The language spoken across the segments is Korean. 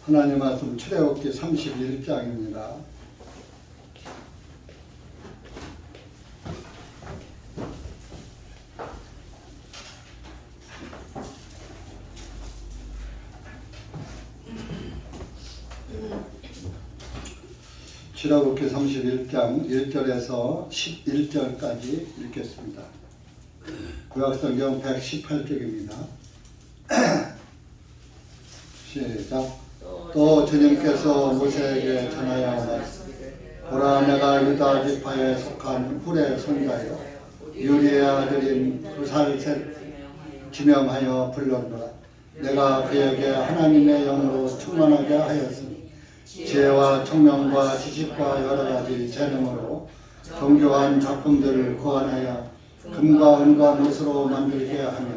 하나님 말씀 출애굽기 31장입니다. 출애굽기 31장 1절에서 11절까지 읽겠습니다. 구약성경 118쪽입니다. 시작. 또 주님께서 모세에게 전하여 말씀하시되 보라, 내가 유다 지파에 속한 훌의 손자요 유리의 아들인 부살셋 지명하여 불렀노라. 내가 그에게 하나님의 영으로 충만하게 하였으니 지혜와 총명과 지식과 여러 가지 재능으로 정교한 작품들을 고안하여 금과 은과 못으로 만들게 하며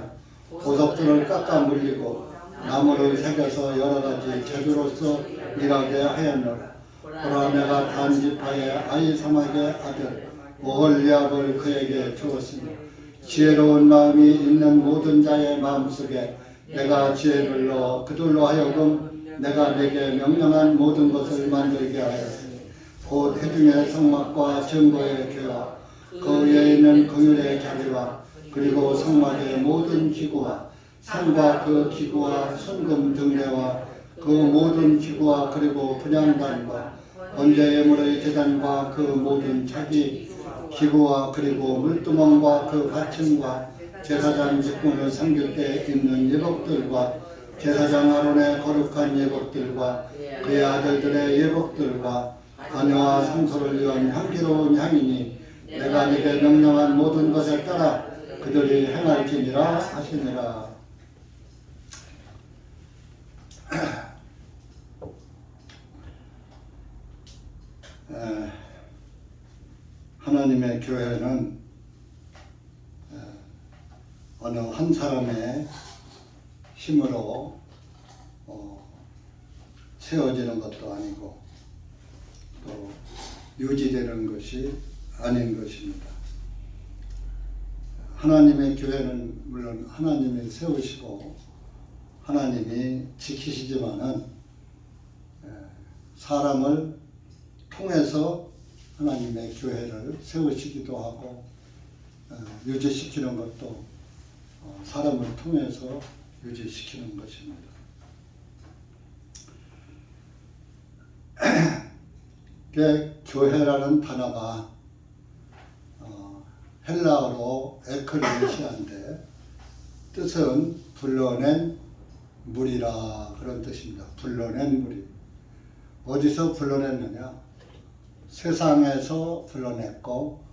보석들을 깎아 물리고 나무를 새겨서 여러 가지 재주로서 일하게 하였노라. 보라, 내가 단 지파의 아히사막의 아들 오홀리압을 그에게 주었으니 지혜로운 마음이 있는 모든 자의 마음속에 내가 지혜를 넣어 그들로 하여금 내가 내게 명령한 모든 것을 만들게 하였으니 곧 회중의 성막과 증거의 교와 그 위에 있는 긍휼의 자리와 그리고 성막의 모든 기구와 산과 그 기구와 순금 등대와 그 모든 기구와 그리고 분향단과 번제 예물의 제단과 그 모든 자기 기구와 그리고 물두멍과 그 받침과 제사장 직분을 섬길 때 입는 예복들과 제사장 아론의 거룩한 예복들과 그의 아들들의 예복들과 아내와 성소를 위한 향기로운 향이니 내가 네게 명령한 모든 것에 따라 그들이 행할지니라 하시니라. 하나님의 교회는 어느 한 사람의 힘으로 세워지는 것도 아니고 또 유지되는 것이 아닌 것입니다. 하나님의 교회는 물론 하나님이 세우시고 하나님이 지키시지만은 사람을 통해서 하나님의 교회를 세우시기도 하고 유지시키는 것도 사람을 통해서 유지시키는 것입니다. 교회라는 단어가 헬라어로 에클레시아인데 뜻은 불러낸 무리라 그런 뜻입니다. 불러낸 무리. 어디서 불러냈느냐? 세상에서 불러냈고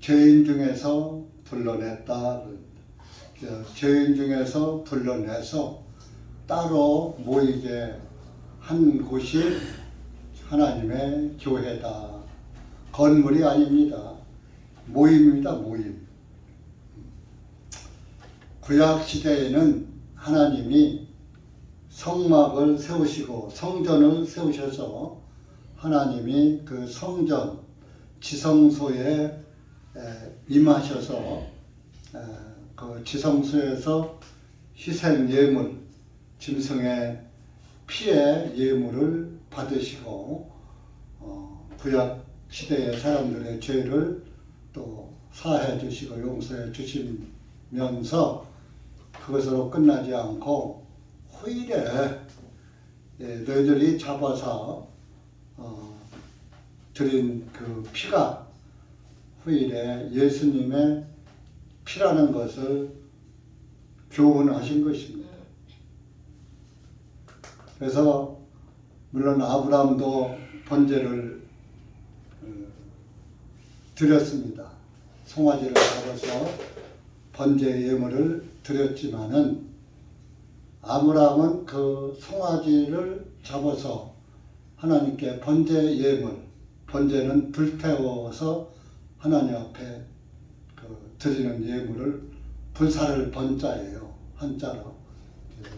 죄인 중에서 불러냈다. 죄인 중에서 불러내서 따로 모이게 한 곳이 하나님의 교회다. 건물이 아닙니다. 모임입니다. 모임. 구약 시대에는 하나님이 성막을 세우시고 성전을 세우셔서 하나님이 그 성전 지성소에 임하셔서 그 지성소에서 희생 예물, 짐승의 피의 예물을 받으시고 구약 시대의 사람들의 죄를 또 사해 주시고 용서해 주시면서 그것으로 끝나지 않고 후일에 너희들이 잡아서 드린 그 피가 후일에 예수님의 피라는 것을 교훈하신 것입니다. 그래서 물론 아브라함도 번제를 드렸습니다. 송아지를 잡아서 번제 예물을 드렸지만은 아브라함은 그 송아지를 잡아서 하나님께 번제 예물, 번제는 불태워서 하나님 앞에 드리는 예물을 불사를 번자예요. 한자로. 그래서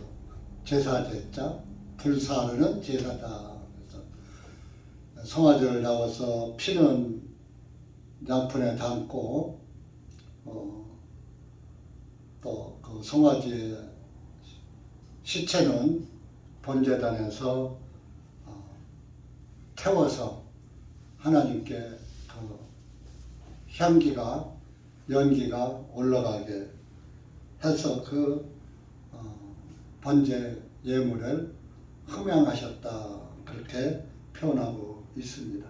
제사제자, 불사르는 제사다. 그래서 송아지를 잡아서 피는 양푼에 담고 또 그 송아지의 시체는 번제단에서 태워서 하나님께 그 향기가 연기가 올라가게 해서 그 번제 예물을 흠양하셨다, 그렇게 표현하고 있습니다.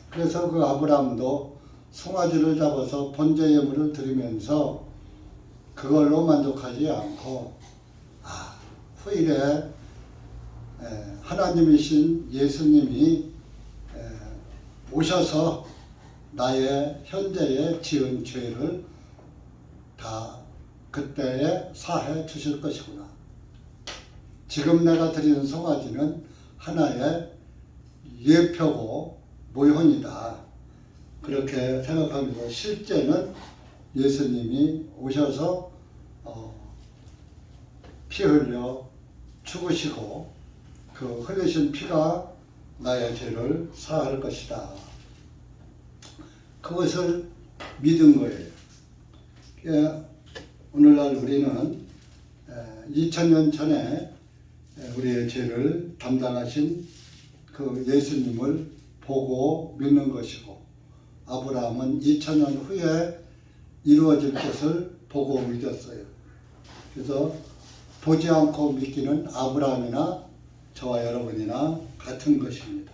그래서 그 아브라함도 송아지를 잡아서 번제 예물을 드리면서 그걸로 만족하지 않고 후일에 하나님이신 예수님이 오셔서 나의 현재에 지은 죄를 다 그때에 사해 주실 것이구나. 지금 내가 드리는 송아지는 하나의 예표고 모형이다, 그렇게 생각하면서 실제는 예수님이 오셔서 피 흘려 죽으시고 그 흘리신 피가 나의 죄를 사할 것이다, 그것을 믿은 거예요. 오늘날 우리는 2000년 전에 우리의 죄를 담당하신 그 예수님을 보고 믿는 것이고, 아브라함은 2000년 후에 이루어질 것을 보고 믿었어요. 그래서 보지 않고 믿기는 아브라함이나 저와 여러분이나 같은 것입니다.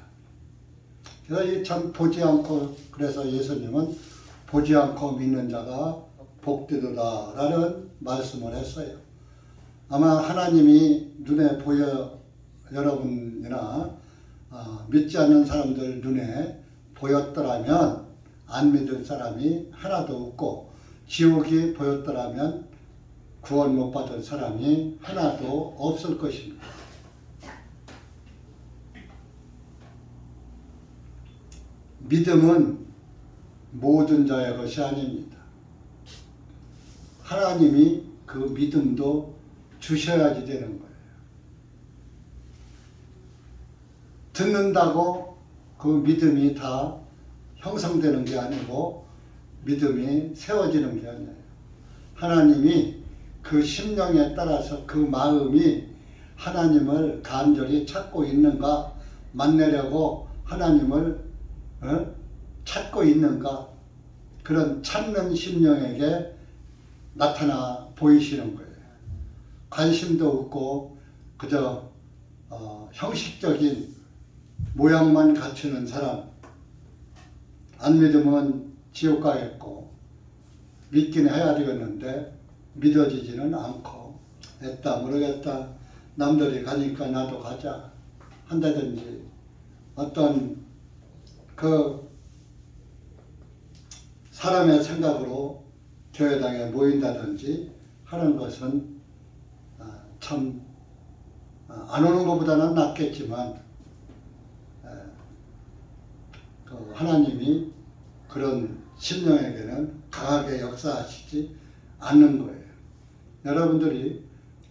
그래서 이 참 보지 않고, 그래서 예수님은 보지 않고 믿는 자가 복되도다 라는 말씀을 했어요. 아마 하나님이 눈에 보여 여러분이나 믿지 않는 사람들 눈에 보였더라면 안 믿을 사람이 하나도 없고, 지옥이 보였더라면 구원 못 받을 사람이 하나도 없을 것입니다. 믿음은 모든 자의 것이 아닙니다. 하나님이 그 믿음도 주셔야지 되는 거예요. 듣는다고 그 믿음이 다 형성되는 게 아니고 믿음이 세워지는 게 아니에요. 하나님이 그 심령에 따라서 그 마음이 하나님을 간절히 찾고 있는가, 만나려고 하나님을 찾고 있는가, 그런 찾는 심령에게 나타나 보이시는 거예요. 관심도 없고 그저 형식적인 모양만 갖추는 사람, 안 믿으면 지옥 가겠고 믿긴 해야 되겠는데 믿어지지는 않고, 했다 모르겠다, 남들이 가니까 나도 가자 한다든지, 어떤 그 사람의 생각으로 교회당에 모인다든지 하는 것은 참 안 오는 것보다는 낫겠지만, 하나님이 그런 심령에게는 강하게 역사하시지 않는 거예요. 여러분들이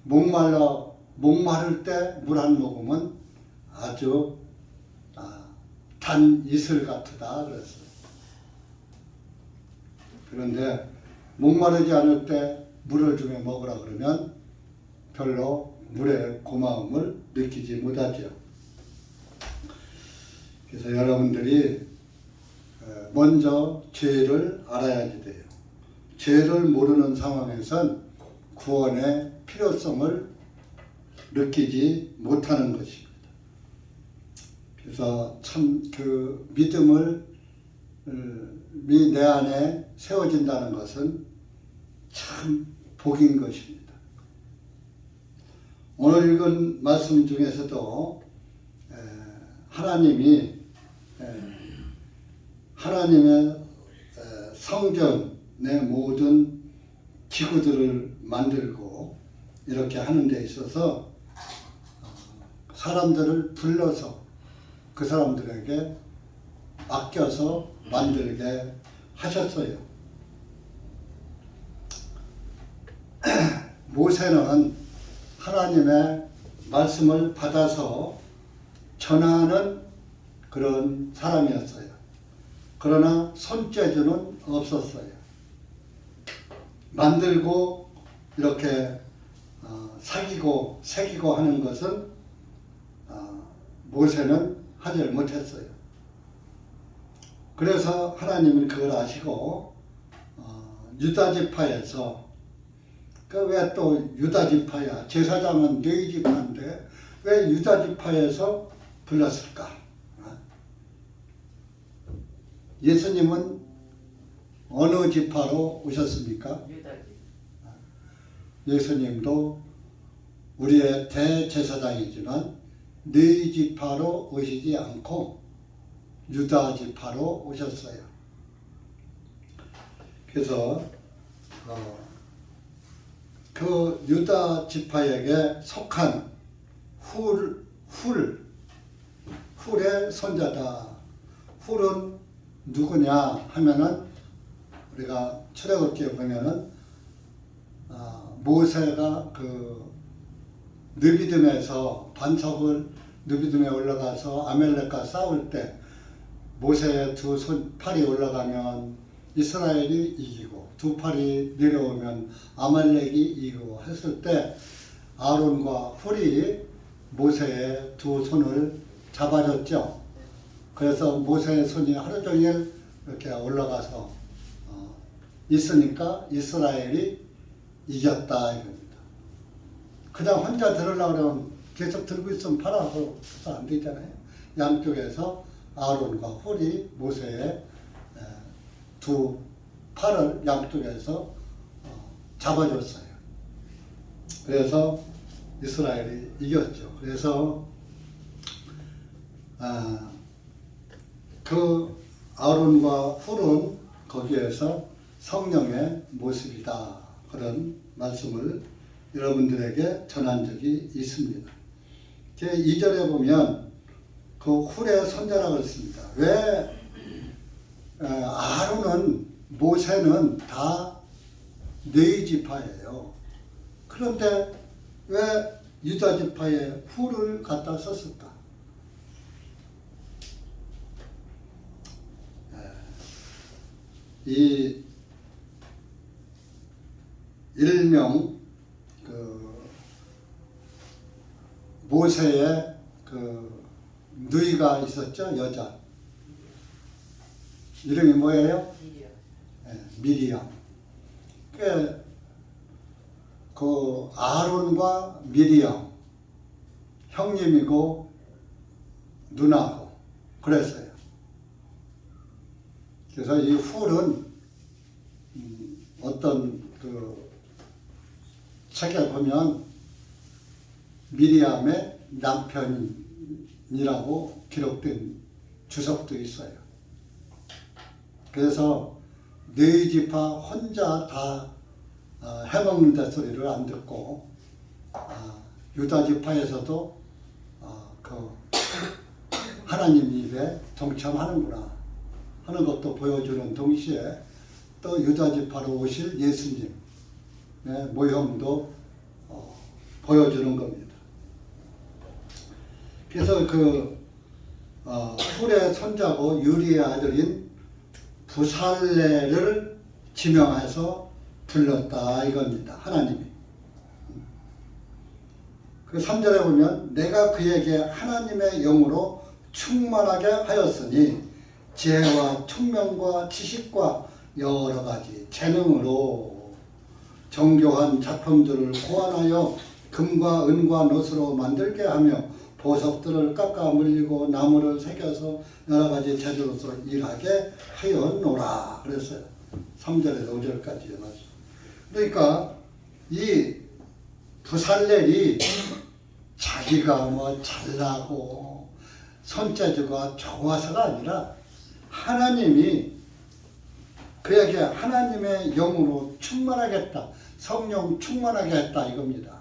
목마를 때 물 한 모금은 아주 단 이슬 같으다 그랬어요. 그런데 목마르지 않을 때 물을 주며 먹으라 그러면 별로 물의 고마움을 느끼지 못하죠. 그래서 여러분들이 먼저 죄를 알아야지 돼요. 죄를 모르는 상황에선 구원의 필요성을 느끼지 못하는 것입니다. 그래서 참 그 믿음을 내 안에 세워진다는 것은 참 복인 것입니다. 오늘 읽은 말씀 중에서도 하나님이 하나님의 성전의 모든 기구들을 만들고 이렇게 하는 데 있어서 사람들을 불러서 그 사람들에게 맡겨서 만들게 하셨어요. 모세는 하나님의 말씀을 받아서 전하는 그런 사람이었어요. 그러나 손재주는 없었어요. 만들고 이렇게 사기고 새기고 하는 것은 모세는 하지 못했어요. 그래서 하나님은 그걸 아시고 유다 지파에서 왜 또 유다 지파야? 제사장은 레위 지파인데 왜 유다 지파에서 불렀을까? 예수님은 어느 지파로 오셨습니까? 예수님도 우리의 대제사장이지만 레위 지파로 오시지 않고 유다 지파로 오셨어요. 그래서 그 유다 지파에게 속한 훌의 손자다. 훌은 누구냐 하면은 우리가 출애굽기에 보면은 모세가 그 느비딤에서 반석을 느비딤에 올라가서 아멜렉과 싸울 때 모세의 두 팔이 올라가면 이스라엘이 이기고 두 팔이 내려오면 아말렉이 이기고 했을 때 아론과 훌이 모세의 두 손을 잡아줬죠. 그래서 모세의 손이 하루 종일 이렇게 올라가서 있으니까 이스라엘이 이겼다 이겁니다. 그냥 혼자 들으려고 그러면 계속 들고 있으면 팔아서 안 되잖아요. 양쪽에서 아론과 훌이 모세의 두 팔을 양쪽에서 잡아줬어요. 그래서 이스라엘이 이겼죠. 그래서 그 아론과 훌은 거기에서 성령의 모습이다. 그런 말씀을 여러분들에게 전한 적이 있습니다. 제 2절에 보면 그 훌의 손자라고 했습니다. 왜 아론은 모세는 다 레위 지파예요. 그런데 왜 유다 지파에 훌을 갖다 썼을까? 이 일명 그 모세의 그 누이가 있었죠. 여자 이름이 뭐예요? 미리암. 그 아론과 미리암 형님이고 누나고 그랬어요. 그래서 이 훌은 어떤 그 책에 보면 미리암의 남편이라고 기록된 주석도 있어요. 그래서 레위 지파 혼자 다 해먹는다 소리를 안 듣고 유다 지파에서도 그 하나님 입에 동참하는구나 하는 것도 보여주는 동시에 또 유다 지파로 오실 예수님의 모형도 보여주는 겁니다. 그래서 그 훌의 손자고 유리의 아들인 부살레를 지명해서 불렀다 이겁니다. 하나님이. 그 3절에 보면 내가 그에게 하나님의 영으로 충만하게 하였으니 지혜와 총명과 지식과 여러 가지 재능으로 정교한 작품들을 고안하여 금과 은과 노스로 만들게 하며 보석들을 깎아 물리고 나무를 새겨서 여러 가지 재료로서 일하게 하였노라 그랬어요. 3절에서 5절까지 말씀. 그러니까 이 부살렐이 자기가 뭐 잘나고 손재주가 좋아서가 아니라 하나님이 그에게 하나님의 영으로 충만하겠다. 성령 충만하게 했다 이겁니다.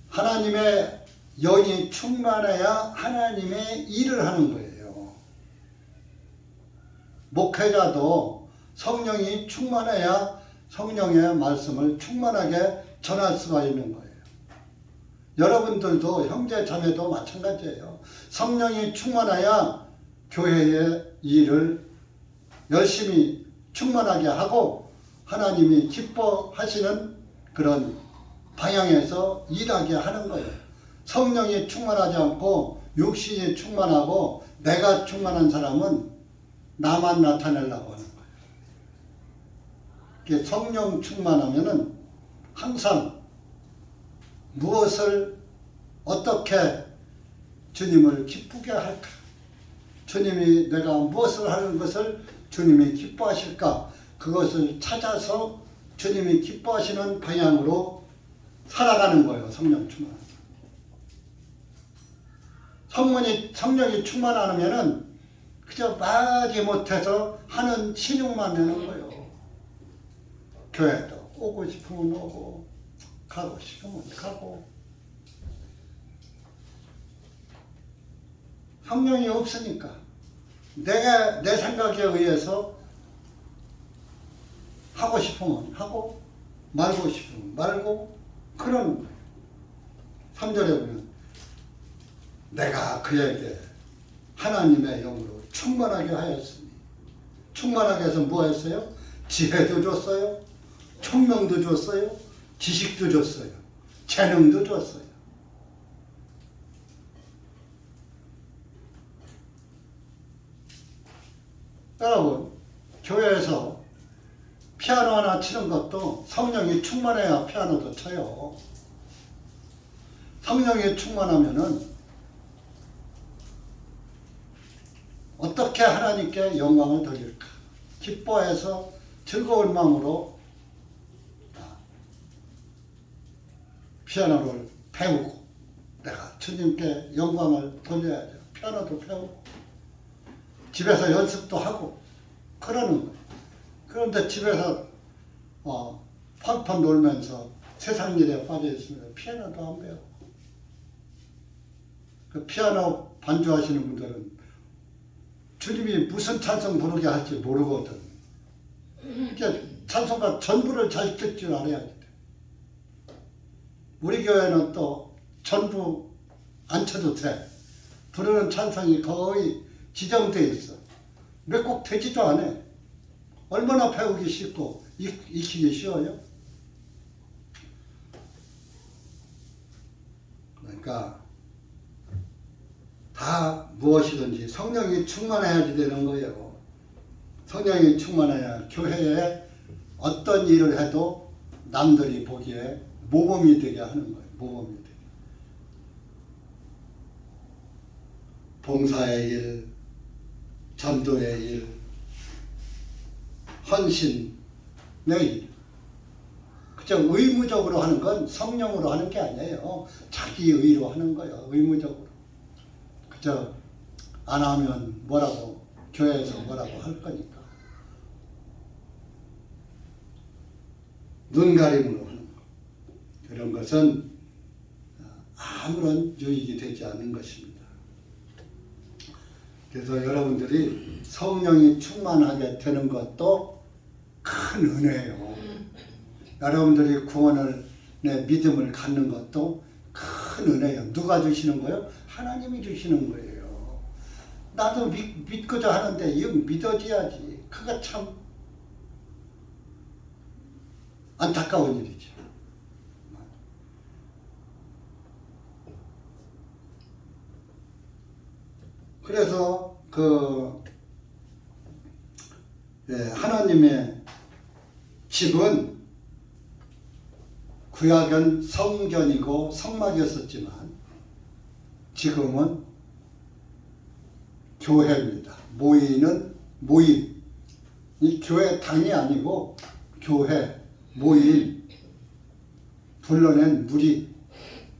하나님의 영이 충만해야 하나님의 일을 하는 거예요. 목회자도 성령이 충만해야 성령의 말씀을 충만하게 전할 수가 있는 거예요. 여러분들도 형제 자매도 마찬가지예요. 성령이 충만해야 교회의 일을 열심히 충만하게 하고 하나님이 기뻐하시는 그런 방향에서 일하게 하는 거예요. 성령이 충만하지 않고 육신이 충만하고 내가 충만한 사람은 나만 나타내려고 하는 거예요. 성령 충만하면은 항상 무엇을 어떻게 주님을 기쁘게 할까? 주님이 내가 무엇을 하는 것을 주님이 기뻐하실까? 그것을 찾아서 주님이 기뻐하시는 방향으로 살아가는 거예요. 성령 충만. 성령이 충만하면은 그저 말이 못해서 하는 신용만 내는 거예요. 교회도 오고 싶으면 오고 가고 싶으면 가고. 성령이 없으니까 내가 내 생각에 의해서 하고 싶으면 하고 말고 싶으면 말고 그런 거예요. 3절에 보면 내가 그에게 하나님의 영으로 충만하게 하였으니, 충만하게 해서 뭐 했어요? 지혜도 줬어요, 총명도 줬어요, 지식도 줬어요, 재능도 줬어요. 여러분, 교회에서 피아노 하나 치는 것도 성령이 충만해야 피아노도 쳐요. 성령이 충만하면은 어떻게 하나님께 영광을 돌릴까? 기뻐해서 즐거운 마음으로 피아노를 배우고 내가 주님께 영광을 돌려야죠. 피아노도 배우고 집에서 연습도 하고 그러는 거예요. 그런데 집에서 펀펀 놀면서 세상 일에 빠져 있으면 피아노도 안 배우고, 그 피아노 반주하시는 분들은 주님이 무슨 찬송 부르게 할지 모르거든. 그러니까 찬송가 전부를 잘 듣 줄 알아야 돼. 우리 교회는 또 전부 안 쳐도 돼. 부르는 찬송이 거의 지정돼 있어. 몇 곡 되지도 않아. 얼마나 배우기 쉽고 익히기 쉬워요? 그러니까 다 무엇이든지 성령이 충만해야지 되는 거예요. 성령이 충만해야 교회에 어떤 일을 해도 남들이 보기에 모범이 되게 하는 거예요. 모범이 되게. 봉사의 일, 전도의 일, 헌신의 일. 그저 의무적으로 하는 건 성령으로 하는 게 아니에요. 자기 의로 하는 거예요. 의무적으로. 그저 안 하면 뭐라고 교회에서 뭐라고 할 거니까. 눈가림으로 하는 거. 그런 것은 아무런 유익이 되지 않는 것입니다. 그래서 여러분들이 성령이 충만하게 되는 것도 큰 은혜예요. 여러분들이 구원을 내 믿음을 갖는 것도 큰 은혜예요. 누가 주시는 거예요? 하나님이 주시는 거예요. 나도 믿고자 하는데 이거 믿어줘야지. 그거 참 안타까운 일이죠. 그래서 하나님의 집은 구약은 성전이고 성막이었었지만 지금은 교회입니다. 모이는 모임. 이 교회 당이 아니고 교회, 모임, 불러낸 무리,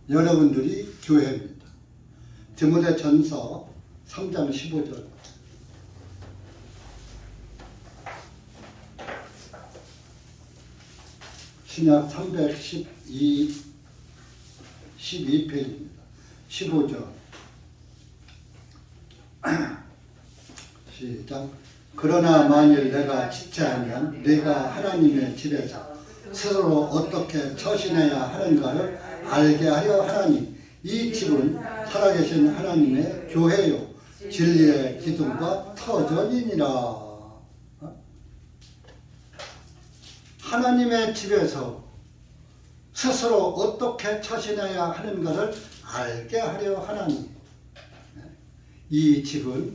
여러분들이 교회입니다. 디모데전서 3장 15절. 신약 12페이지입니다. 15절. 시작. 그러나 만일 내가 지체하면 내가 하나님의 집에서 스스로 어떻게 처신해야 하는가를 알게 하려 하나니 이 집은 살아계신 하나님의 교회요 진리의 기둥과 터전이니라. 하나님의 집에서 스스로 어떻게 처신해야 하는가를 알게 하려 하나니 이 집은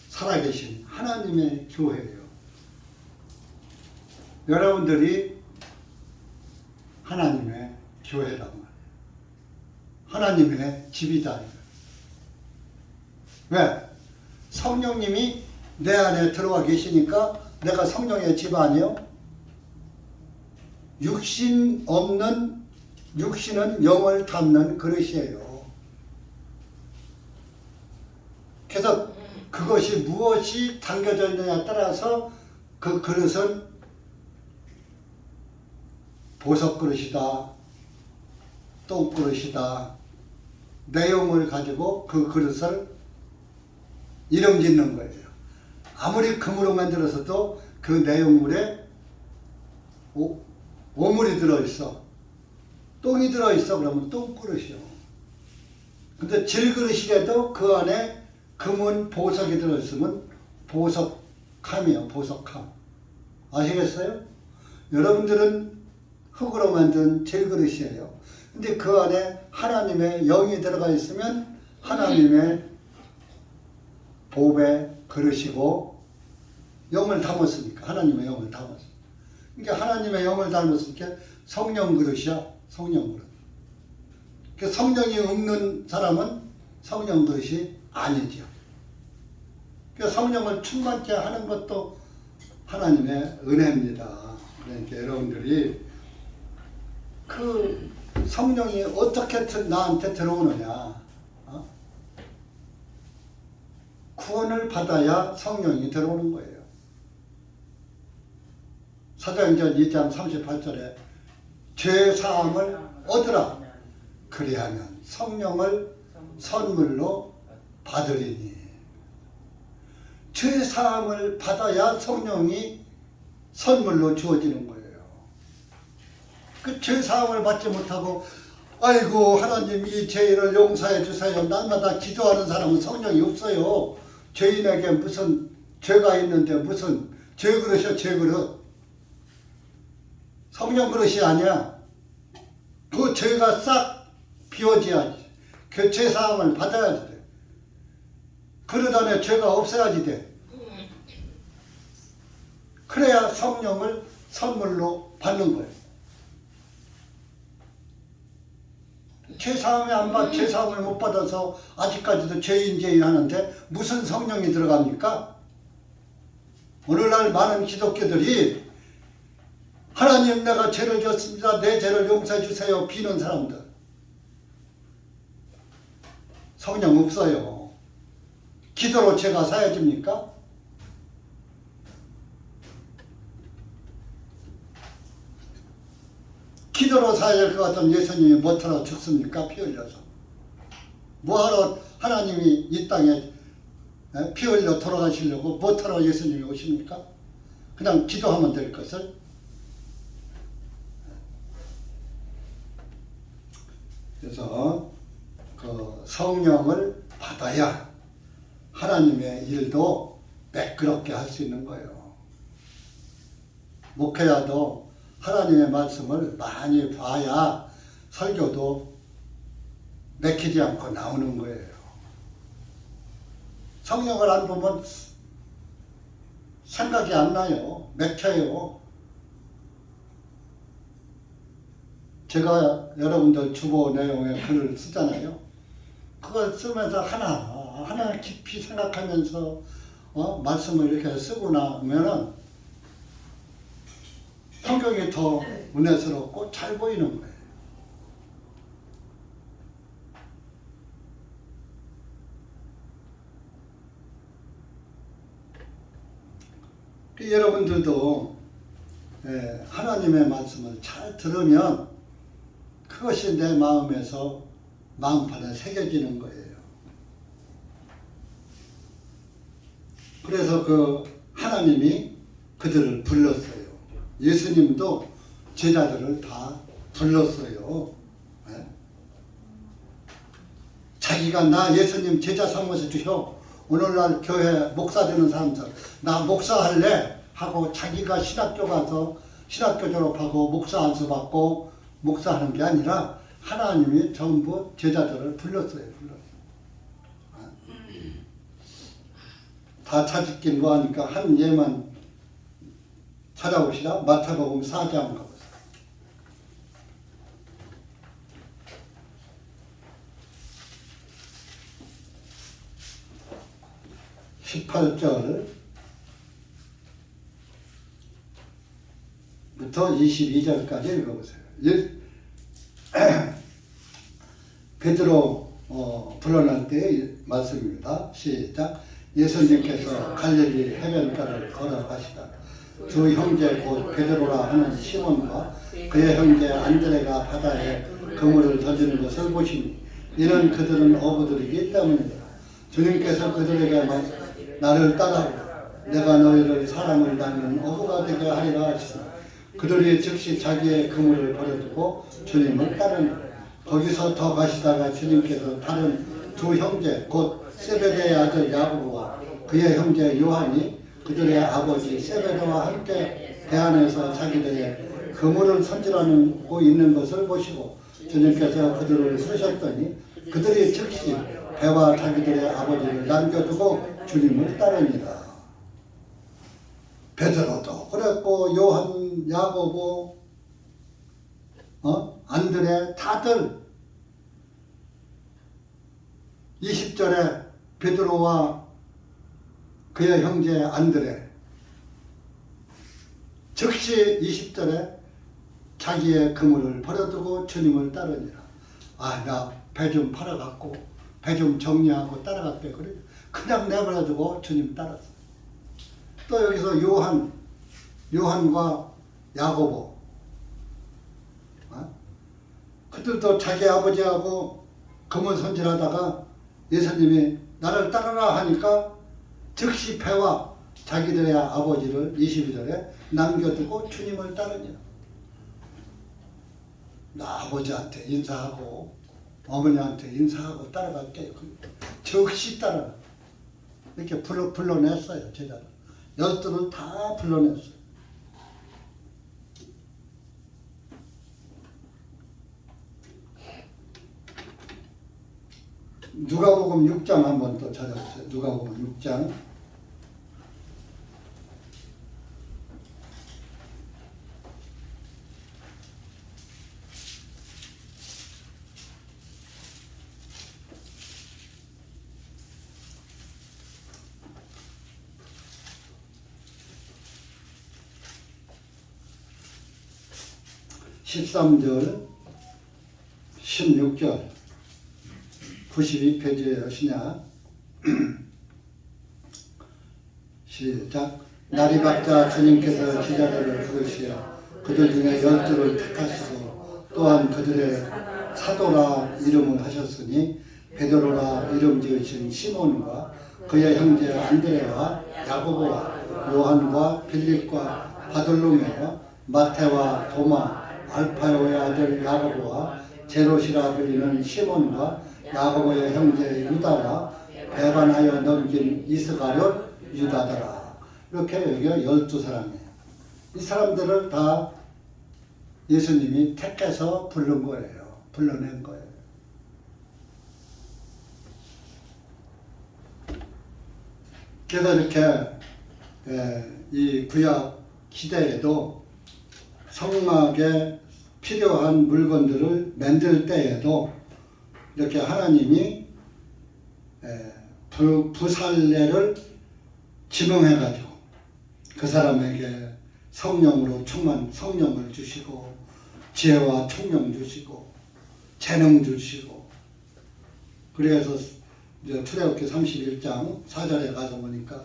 살아계신 하나님의 교회예요. 여러분들이 하나님의 교회란 말이에요. 하나님의 집이다. 왜? 성령님이 내 안에 들어와 계시니까 내가 성령의 집 아니요? 육신은 영을 담는 그릇이에요. 그래서 그것이 무엇이 담겨져 있느냐에 따라서 그 그릇은 보석 그릇이다, 똥 그릇이다, 내용을 가지고 그 그릇을 이름 짓는 거예요. 아무리 금으로 만들어서도 그 내용물에 오물이 들어있어, 똥이 들어있어, 그러면 똥 그릇이요. 근데 질그릇이라도 그 안에 금은 보석이 들어있으면 보석함이요, 보석함. 아시겠어요? 여러분들은 흙으로 만든 질그릇이에요. 근데 그 안에 하나님의 영이 들어가 있으면 하나님의 보배 그릇이고, 영을 담았으니까 하나님의 영을 담았어. 그러니까 하나님의 영을 담았으니까 성령 그릇이야, 성령 그릇. 그 성령이 없는 사람은 성령 그릇이 아니죠. 그 성령을 충만케 하는 것도 하나님의 은혜입니다. 그러니까 여러분들이 그 성령이 어떻게 나한테 들어오느냐, 구원을 받아야 성령이 들어오는 거예요. 사도행전 2장 38절에 죄사함을 얻으라, 그리하면 성령을 선물로 받으리니. 죄사함을 받아야 성령이 선물로 주어지는 거예요. 그 죄사함을 받지 못하고 아이고 하나님 이 죄를 용서해 주세요, 날마다 기도하는 사람은 성령이 없어요. 죄인에게 무슨 죄가 있는데 무슨 죄그릇이야, 죄그릇. 성령 그릇이 아니야. 그 죄가 싹 비워져야지. 그 죄사함을 받아야지 돼. 그릇 안에 죄가 없어야지 돼. 그래야 성령을 선물로 받는 거예요. 죄사함을 못 받아서 아직까지도 죄인 하는데 무슨 성령이 들어갑니까? 오늘날 많은 기독교들이 하나님 내가 죄를 졌습니다, 내 죄를 용서해 주세요 비는 사람들. 성령 없어요. 기도로 죄가 사해집니까? 기도로 사해질 것 같으면 예수님이 뭐하러 죽습니까? 피 흘려서. 뭐하러 하나님이 이 땅에 피 흘려 돌아가시려고 뭐하러 예수님이 오십니까? 그냥 기도하면 될 것을. 그래서 그 성령을 받아야 하나님의 일도 매끄럽게 할 수 있는 거예요. 목회자도 하나님의 말씀을 많이 봐야 설교도 맥히지 않고 나오는 거예요. 성령을 안 보면 생각이 안 나요. 맥혀요. 제가 여러분들 주보 내용에 글을 쓰잖아요. 그걸 쓰면서 하나하나 깊이 생각하면서 말씀을 이렇게 쓰고 나면은 성경이 더 은혜스럽고 잘 보이는 거예요. 여러분들도 하나님의 말씀을 잘 들으면 그것이 내 마음에서 마음판에 새겨지는 거예요. 그래서 그 하나님이 그들을 불렀어요. 예수님도 제자들을 다 불렀어요. 자기가 나 예수님 제자 삼아서 주셔. 오늘날 교회 목사 되는 사람들 나 목사할래 하고 자기가 신학교 가서 신학교 졸업하고 목사 안수 받고 목사하는 게 아니라 하나님이 전부 제자들을 불렀어요. 다 찾긴 뭐하니까 한 예만 찾아봅시다. 마태복음 4장 가보세요. 18절부터 22절까지 읽어보세요. 베드로 불어날 때의 말씀입니다. 시작. 예수님께서 갈릴리 해변가를 걸어가시다 두 형제 곧 베드로라 하는 시몬과 그의 형제 안드레가 바다에 그물을 던지는 것을 보시니 이는 그들은 어부들이기 때문이다. 주님께서 그들에게 나를 따라오라 내가 너희를 사람을 닮는 어부가 되게 하리라 하시니 그들이 즉시 자기의 그물을 버려두고 주님을 따르니 거기서 더 가시다가 주님께서 다른 두 형제 곧 세베대의 아들 야고보와 그의 형제 요한이 그들의 아버지 세베대와 함께 배 안에서 자기들의 그물을 선질하고 있는 것을 보시고 주님께서 그들을 부르셨더니 그들이 즉시 배와 자기들의 아버지를 남겨두고 주님을 따르니라. 베드로도 그랬고 요한, 야고보, 안드레 다들 20절에 베드로와 그의 형제 안드레 즉시 20절에 자기의 그물을 버려두고 주님을 따르니라. 아, 나 배 좀 팔아갖고 배 좀 정리하고 따라갈게. 그래 그냥 내버려두고 주님 따랐어. 또 여기서 요한과 야고보 그들도 자기 아버지하고 그물 손질하다가 예수님이 나를 따르라 하니까 즉시 배와 자기들의 아버지를 22절에 남겨두고 주님을 따르니라. 나 아버지한테 인사하고 어머니한테 인사하고 따라갈게. 즉시 따라가. 이렇게 불러냈어요. 제자를. 12를 다 불러냈어요. 누가복음 6장 한번 또 찾아보세요. 누가복음 6장 13절 16절 92페이지에 하시냐. 시작. 날이 밝자 주님께서 제자들을 부르시어 그들 중에 12를 택하시고 또한 그들의 사도라 이름을 하셨으니 베드로라 이름 지으신 시몬과 그의 형제 안드레와 야고보와 요한과 빌립과 바돌로메와 마태와 도마 알파요의 아들 야고보와 제롯이라 불리는 시몬과 야고보의 형제 유다와 배반하여 넘긴 이스가롯 유다더라. 이렇게 여기가 12사람이에요. 이 사람들을 다 예수님이 택해서 부른 거예요. 불러낸 거예요. 그래서 이렇게 이 구약 시대에도 성막에 필요한 물건들을 만들 때에도 이렇게 하나님이 부살레를 지명해가지고 그 사람에게 성령으로 성령을 주시고 지혜와 총명 주시고 재능 주시고 그래서 이제 출애굽기 31장 4절에 가서 보니까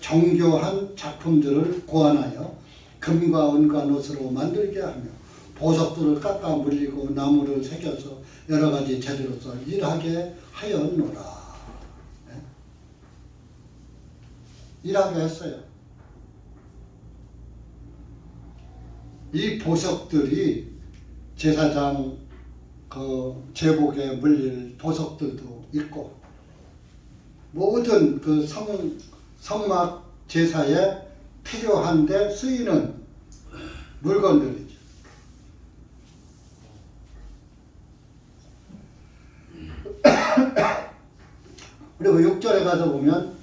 정교한 작품들을 고안하여 금과 은과 노스로 만들게 하며 보석들을 깎아 물리고 나무를 새겨서 여러 가지 재료로서 일하게 하였노라. 네? 일하게 했어요. 이 보석들이 제사장 그 제복에 물릴 보석들도 있고 모든 그 성막 제사에 필요한데 쓰이는 물건들이죠. 그리고 6절에 가서 보면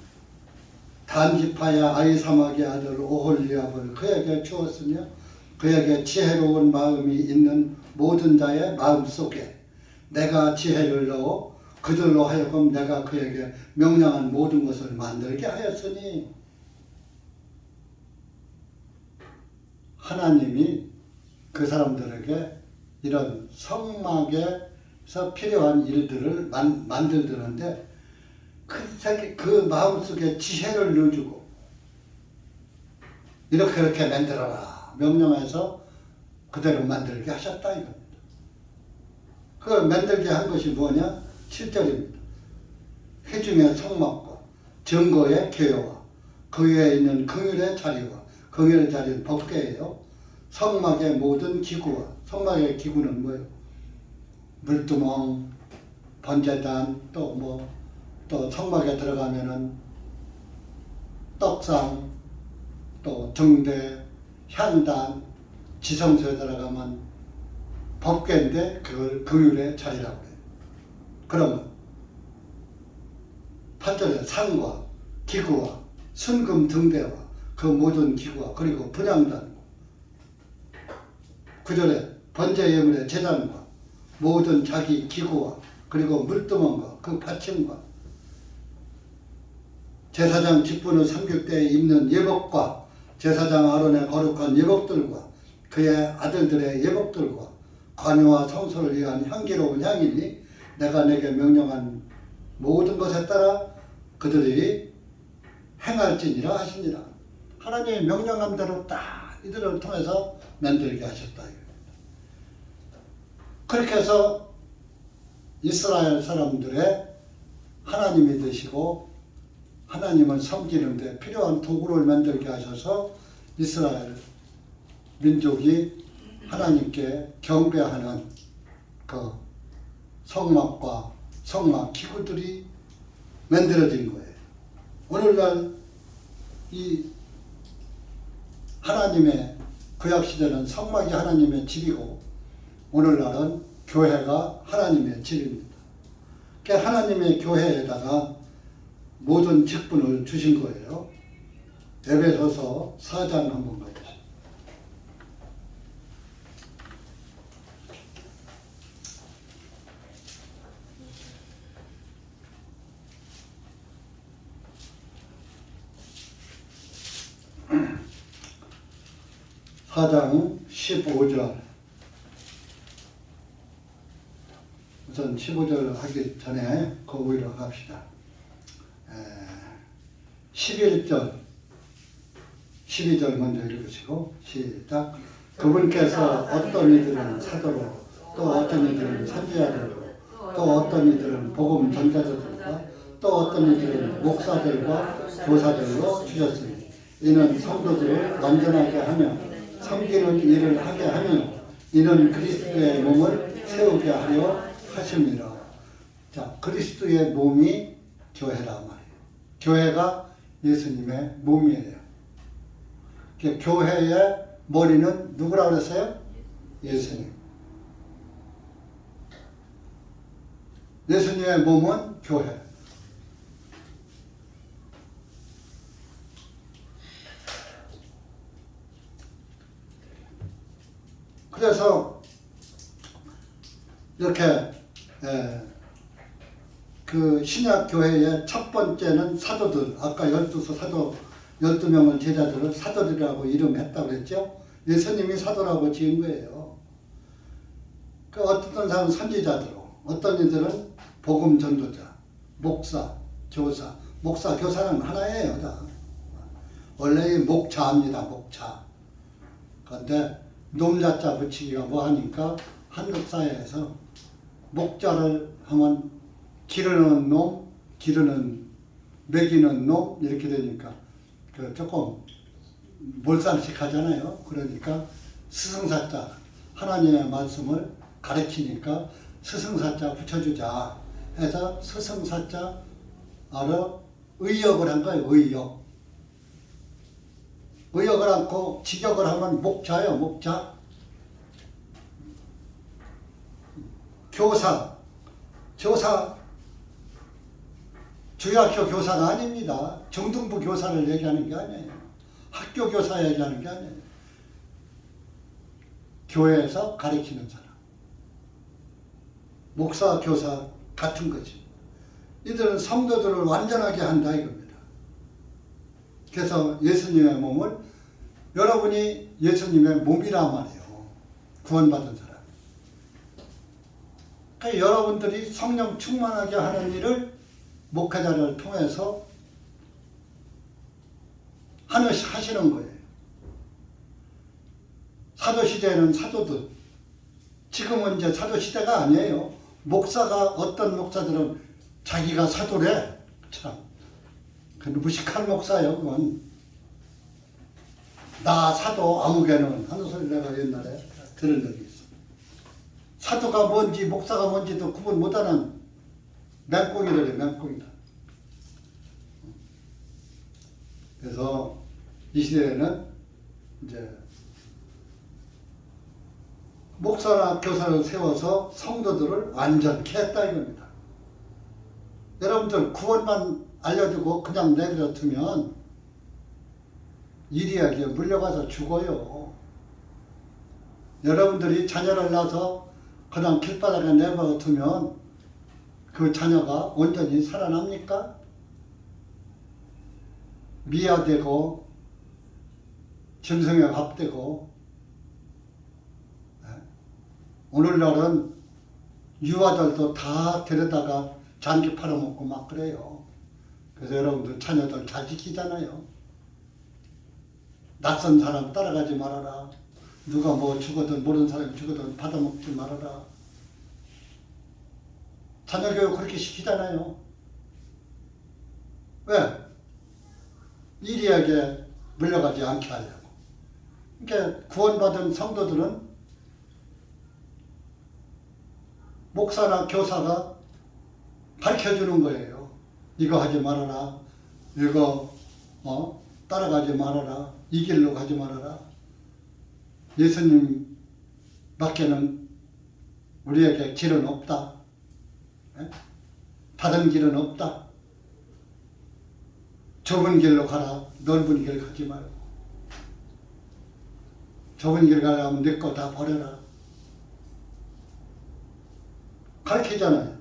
단지파의 아이사막의 아들 오홀리압을 그에게 주었으며 그에게 지혜로운 마음이 있는 모든 자의 마음속에 내가 지혜를 넣어 그들로 하여금 내가 그에게 명령한 모든 것을 만들게 하였으니 하나님이 그 사람들에게 이런 성막에서 필요한 일들을 만들드는데 그 마음속에 지혜를 넣어주고 이렇게 만들어라 명령해서 그대로 만들게 하셨다 이겁니다. 그 만들게 한 것이 뭐냐? 7절입니다. 회중의 성막과 증거의 개요와 그 위에 있는 긍휼의 자리와 긍휼의 자리는 법궤예요. 성막의 모든 기구와 성막의 기구는 뭐예요? 물두멍, 번제단, 또 성막에 들어가면은 떡상, 또 등대, 향단, 지성소에 들어가면 법궤인데 그걸 긍휼의 자리라고 해요. 그러면 8절에 상과 기구와 순금 등대와 그 모든 기구와 그리고 분향단 9절에 번제 예물의 제단과 모든 자기 기구와 그리고 물두멍과 그 받침과 제사장 직분의 삼겹대에 입는 예복과 제사장 아론의 거룩한 예복들과 그의 아들들의 예복들과 관유와 성소를 위한 향기로운 향이니 내가 내게 명령한 모든 것에 따라 그들이 행할지니라 하시니라. 하나님이 명령한 대로 딱 이들을 통해서 만들게 하셨다. 그렇게 해서 이스라엘 사람들의 하나님이 되시고 하나님을 섬기는 데 필요한 도구를 만들게 하셔서 이스라엘 민족이 하나님께 경배하는 그 성막과 성막 기구들이 만들어진 거예요. 오늘날 이 하나님의 구약시대는 성막이 하나님의 집이고 오늘날은 교회가 하나님의 집입니다. 그러니까 하나님의 교회에다가 모든 직분을 주신 거예요. 에베소서 4장 한번 가보시죠. 사장 15절. 우선 15절 하기 전에 거기로 갑시다. 11절, 12절 먼저 읽으시고 시작. 그분께서 어떤 이들은 사도로 또 어떤 이들은 선지자들로 또 어떤 이들은 복음 전자들과 또 어떤 이들은 목사들과 교사들로 주셨으니 이는 성도들을 완전하게 하며 섬기는 일을 하게 하며 이는 그리스도의 몸을 세우게 하려 하십니다. 자, 그리스도의 몸이 교회라 말이에요. 교회가 예수님의 몸이에요. 교회의 머리는 누구라고 그랬어요? 예수님. 예수님의 몸은 교회. 그래서 이렇게 그 신약 교회의 첫 번째는 사도들, 아까 12서 사도 12명을 제자들을 사도들이라고 이름했다고 그랬죠. 예수님이 사도라고 지은 거예요. 그 어떤 사람은 선지자들로, 어떤 이들은 복음 전도자, 목사, 교사. 목사, 교사는 하나예요. 다. 원래 목자입니다. 목자. 그런데 놈자자 붙이기가 뭐하니까 한국 사회에서 목자를 하면 기르는 놈, 먹이는 놈 이렇게 되니까 그 조금 몰상식 하잖아요. 그러니까 스승사자, 하나님의 말씀을 가르치니까 스승사자 붙여주자 해서 스승사자 아래 의역을 한 거예요. 의역을 않고 직역을 하면 목자예요. 목자. 교사 중학교 교사가 아닙니다. 중등부 교사를 얘기하는 게 아니에요. 학교 교사 얘기하는 게 아니에요. 교회에서 가르치는 사람. 목사, 교사 같은 거지. 이들은 성도들을 완전하게 한다 이겁니다. 그래서 예수님의 몸을, 여러분이 예수님의 몸이라 말이에요. 구원받은 사람. 그러니까 여러분들이 성령 충만하게 하는 일을 목회자를 통해서 하시는 거예요. 사도시대에는 사도들, 지금은 이제 사도시대가 아니에요. 목사가, 어떤 목사들은 자기가 사도래. 참, 그 무식한 목사예요, 그건. 나 사도 아무개는 하는 소리 내가 옛날에 들은 적이 있어. 사도가 뭔지 목사가 뭔지도 구분 못하는 맹꽁이들이에요, 맹꽁이들. 그래서 이 시대에는 이제 목사나 교사를 세워서 성도들을 완전케 했다 이겁니다. 여러분들 구원만 알려주고 그냥 내버려 두면 이리하게 물려가서 죽어요. 여러분들이 자녀를 낳아서 그냥 길바닥에 내버려 두면 그 자녀가 온전히 살아납니까? 미화되고 짐승에 밥되고. 오늘날은 유아들도 다 데려다가 장기 팔아먹고 막 그래요. 그래서 여러분들 자녀들 잘 지키잖아요. 낯선 사람 따라가지 말아라. 누가 뭐 죽어든 모르는 사람이 죽어든 받아먹지 말아라. 자녀 교육 그렇게 시키잖아요. 왜? 이리하게 물려가지 않게 하려고. 그러니까 구원받은 성도들은 목사나 교사가 가르쳐주는 거예요. 이거 하지 말아라. 이거 따라가지 말아라. 이 길로 가지 말아라. 예수님 밖에는 우리에게 길은 없다. 다른 길은 없다. 좁은 길로 가라. 넓은 길 가지 말고. 좁은 길 가려면 내 거 다 버려라. 가르치잖아요.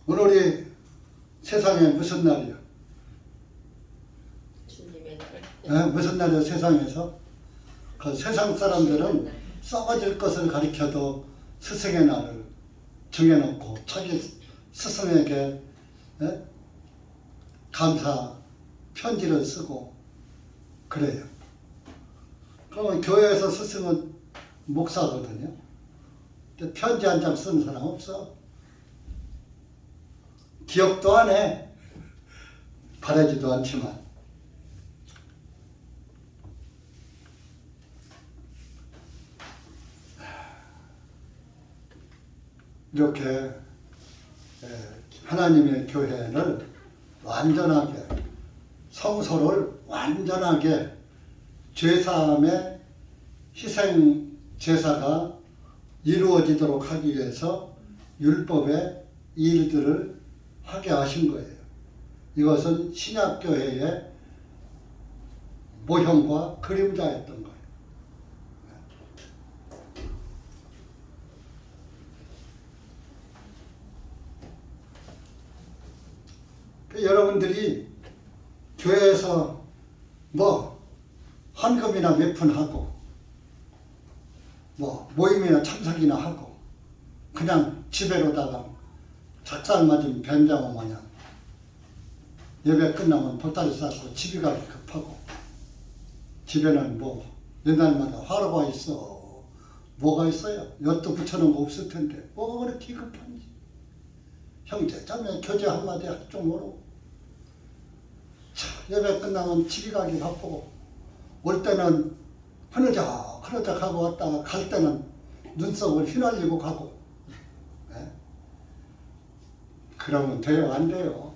오늘이 세상에 무슨 날이야? 주님의 날. 무슨 날이야 세상에서? 그 세상 사람들은 썩어질 것을 가리켜도 스승의 날을 정해놓고 자기 스승에게 감사 편지를 쓰고 그래요. 그러면 교회에서 스승은 목사거든요. 편지 한 장 쓰는 사람 없어. 기억도 안 해. 바라지도 않지만. 이렇게 하나님의 교회를 완전하게, 성소를 완전하게 죄사함의 희생 제사가 이루어지도록 하기 위해서 율법의 일들을 하게 하신 거예요. 이것은 신약교회의 모형과 그림자였던 거예요. 여러분들이 교회에서 뭐 헌금이나 몇 푼 하고 뭐 모임이나 참석이나 하고 그냥 집에로다가 작살 맞은 뱀장어 마냥 예배 끝나면 보따리 싸고 집에 가기 급하고 집에는 뭐 옛날마다 화로가 있어. 뭐가 있어요? 엿도 붙여놓은 거 없을 텐데 뭐가 그렇게 급한지. 형제 자매 교제 한마디 할 줄 모르고 예배 끝나면 집에 가기 바쁘고 올 때는 흐느적 하고 왔다가 갈 때는 눈썹을 휘날리고 가고. 네? 그러면 돼요? 안 돼요?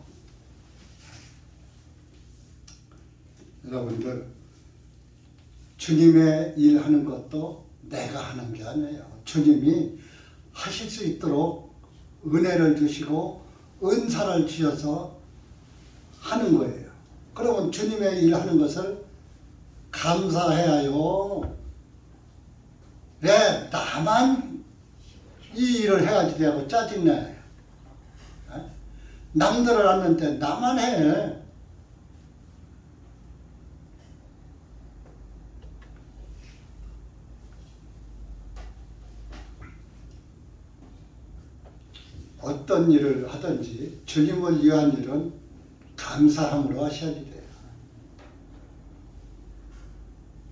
여러분들, 주님의 일하는 것도 내가 하는 게 아니에요. 주님이 하실 수 있도록 은혜를 주시고 은사를 주셔서 하는 거예요. 그러면 주님의 일하는 것을 감사해야요. 왜 나만 이 일을 해야지 되고 짜증나요. 남들을 하는데 나만 해. 어떤 일을 하든지 주님을 위한 일은 감사함으로 하셔야 돼요.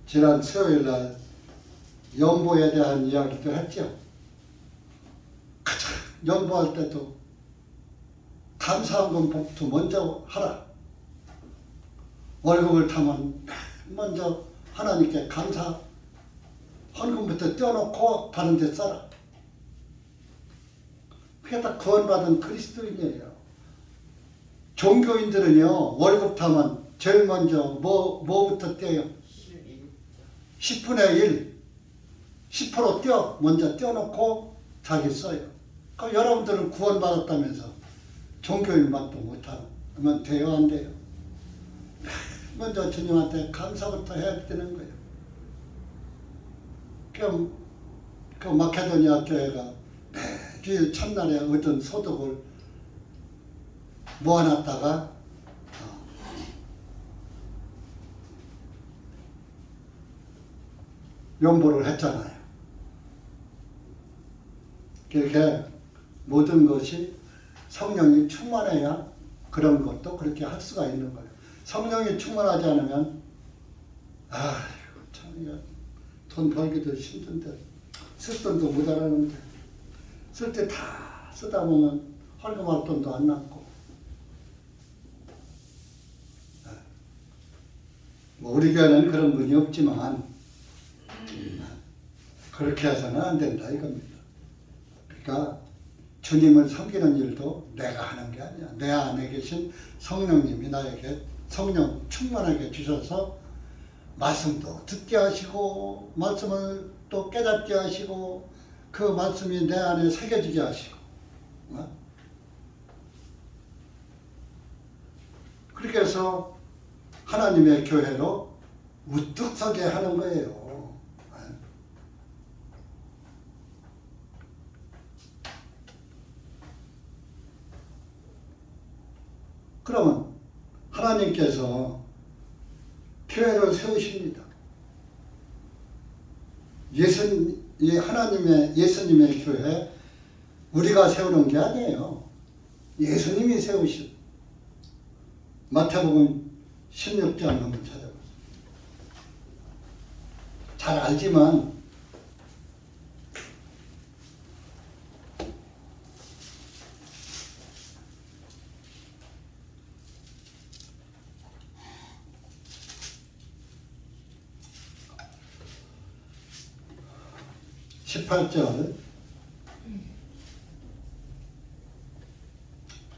지난 수요일날 연보에 대한 이야기도 했죠. 가장 연보할 때도 감사한 것부터 먼저 하라. 월급을 타면 먼저 하나님께 감사 헌금부터 떼어놓고 다른 데 써라. 그게 다 구원받은 그리스도인이에요. 종교인들은요, 월급 타면 제일 먼저 뭐부터 떼요? 10분의 1, 10% 먼저 떼어놓고 자기 써요. 그럼 여러분들은 구원받았다면서 종교인 맛도 못하면 돼요, 안 돼요? 먼저 주님한테 감사부터 해야 되는 거예요. 그 마케도니아 교회가 매주 첫날에 얻은 소득을 모아놨다가 연보를 했잖아요. 그렇게 모든 것이 성령이 충만해야 그런 것도 그렇게 할 수가 있는 거예요. 성령이 충만하지 않으면 참 돈 벌기도 힘든데 쓸 돈도 모자라는데 쓸 때 다 쓰다 보면 헌금할 돈도 안 남고 뭐 우리 교회는 그런 분이 없지만 그렇게 해서는 안 된다 이겁니다. 그러니까 주님을 섬기는 일도 내가 하는 게 아니야. 내 안에 계신 성령님이 나에게 성령 충만하게 주셔서 말씀도 듣게 하시고 말씀을 또 깨닫게 하시고 그 말씀이 내 안에 새겨지게 하시고 그렇게 해서 하나님의 교회로 우뚝 서게 하는 거예요. 그러면 하나님께서 교회를 세우십니다. 예수님의 교회 우리가 세우는 게 아니에요. 예수님이 세우신 마태복음 16장 한번 찾아보세요. 잘 알지만 18절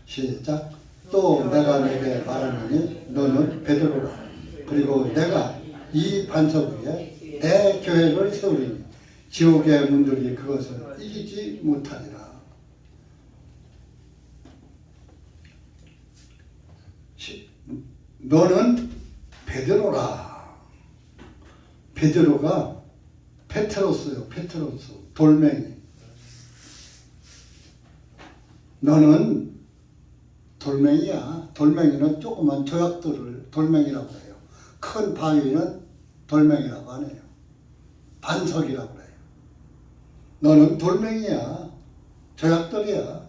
시작. 또 내가 내게 말하노니 너는 베드로라. 그리고 내가 이 반석 위에 내 교회를 세우리니 지옥의 문들이 그것을 이기지 못하리라. 너는 베드로라. 베드로가 페트로스요. 페트로스 돌멩이. 너는 돌멩이야. 돌멩이는 조그만 조약돌을 돌멩이라고 해요. 큰 바위는 돌멩이라고 안 해요. 반석이라고 해요. 너는 돌멩이야. 조약돌이야.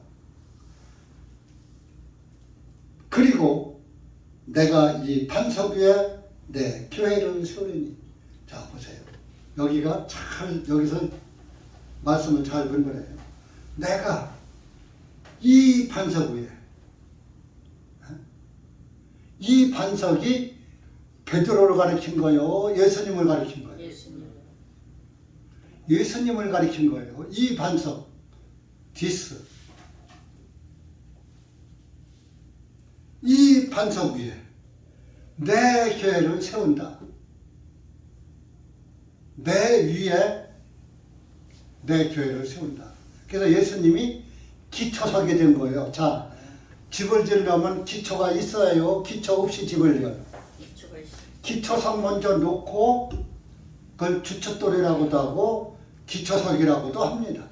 그리고 내가 이 반석 위에 내 교회를 세우리니. 자 보세요. 여기가 여기서 말씀을 잘 본 거예요. 내가 이 반석 위에, 이 반석이 베드로를 가리킨 거예요? 예수님을 가리킨 거예요? 예수님을 가리킨 거예요. 이 반석, 디스. 이 반석 위에 내 교회를 세운다. 내 위에 내 교회를 세운다. 그래서 예수님이 기초석이 된 거예요. 자, 집을 지으려면 기초가 있어야요. 기초 없이 집을 지어요. 기초석 먼저 놓고 그걸 주춧돌이라고도 하고 기초석이라고도 합니다.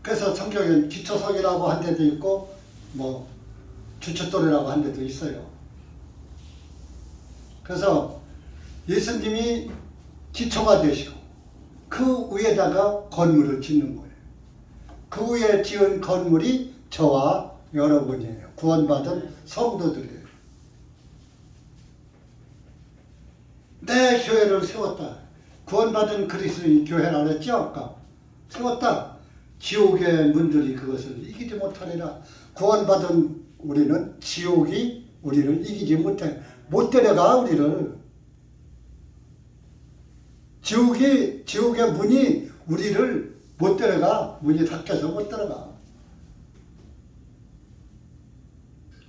그래서 성경엔 기초석이라고 한 데도 있고 뭐 주춧돌이라고 한 데도 있어요. 그래서 예수님이 기초가 되시고 그 위에다가 건물을 짓는 거예요. 그 위에 지은 건물이 저와 여러분이에요. 구원받은 성도들이에요. 내 교회를 세웠다. 구원받은 그리스도인 교회라 그랬죠? 아까 세웠다. 지옥의 문들이 그것을 이기지 못하리라. 구원받은 우리는 지옥이 우리를 이기지 못해. 못 데려가 우리를. 지옥의 문이 우리를 못 데려가. 문이 닫혀서 못 들어가.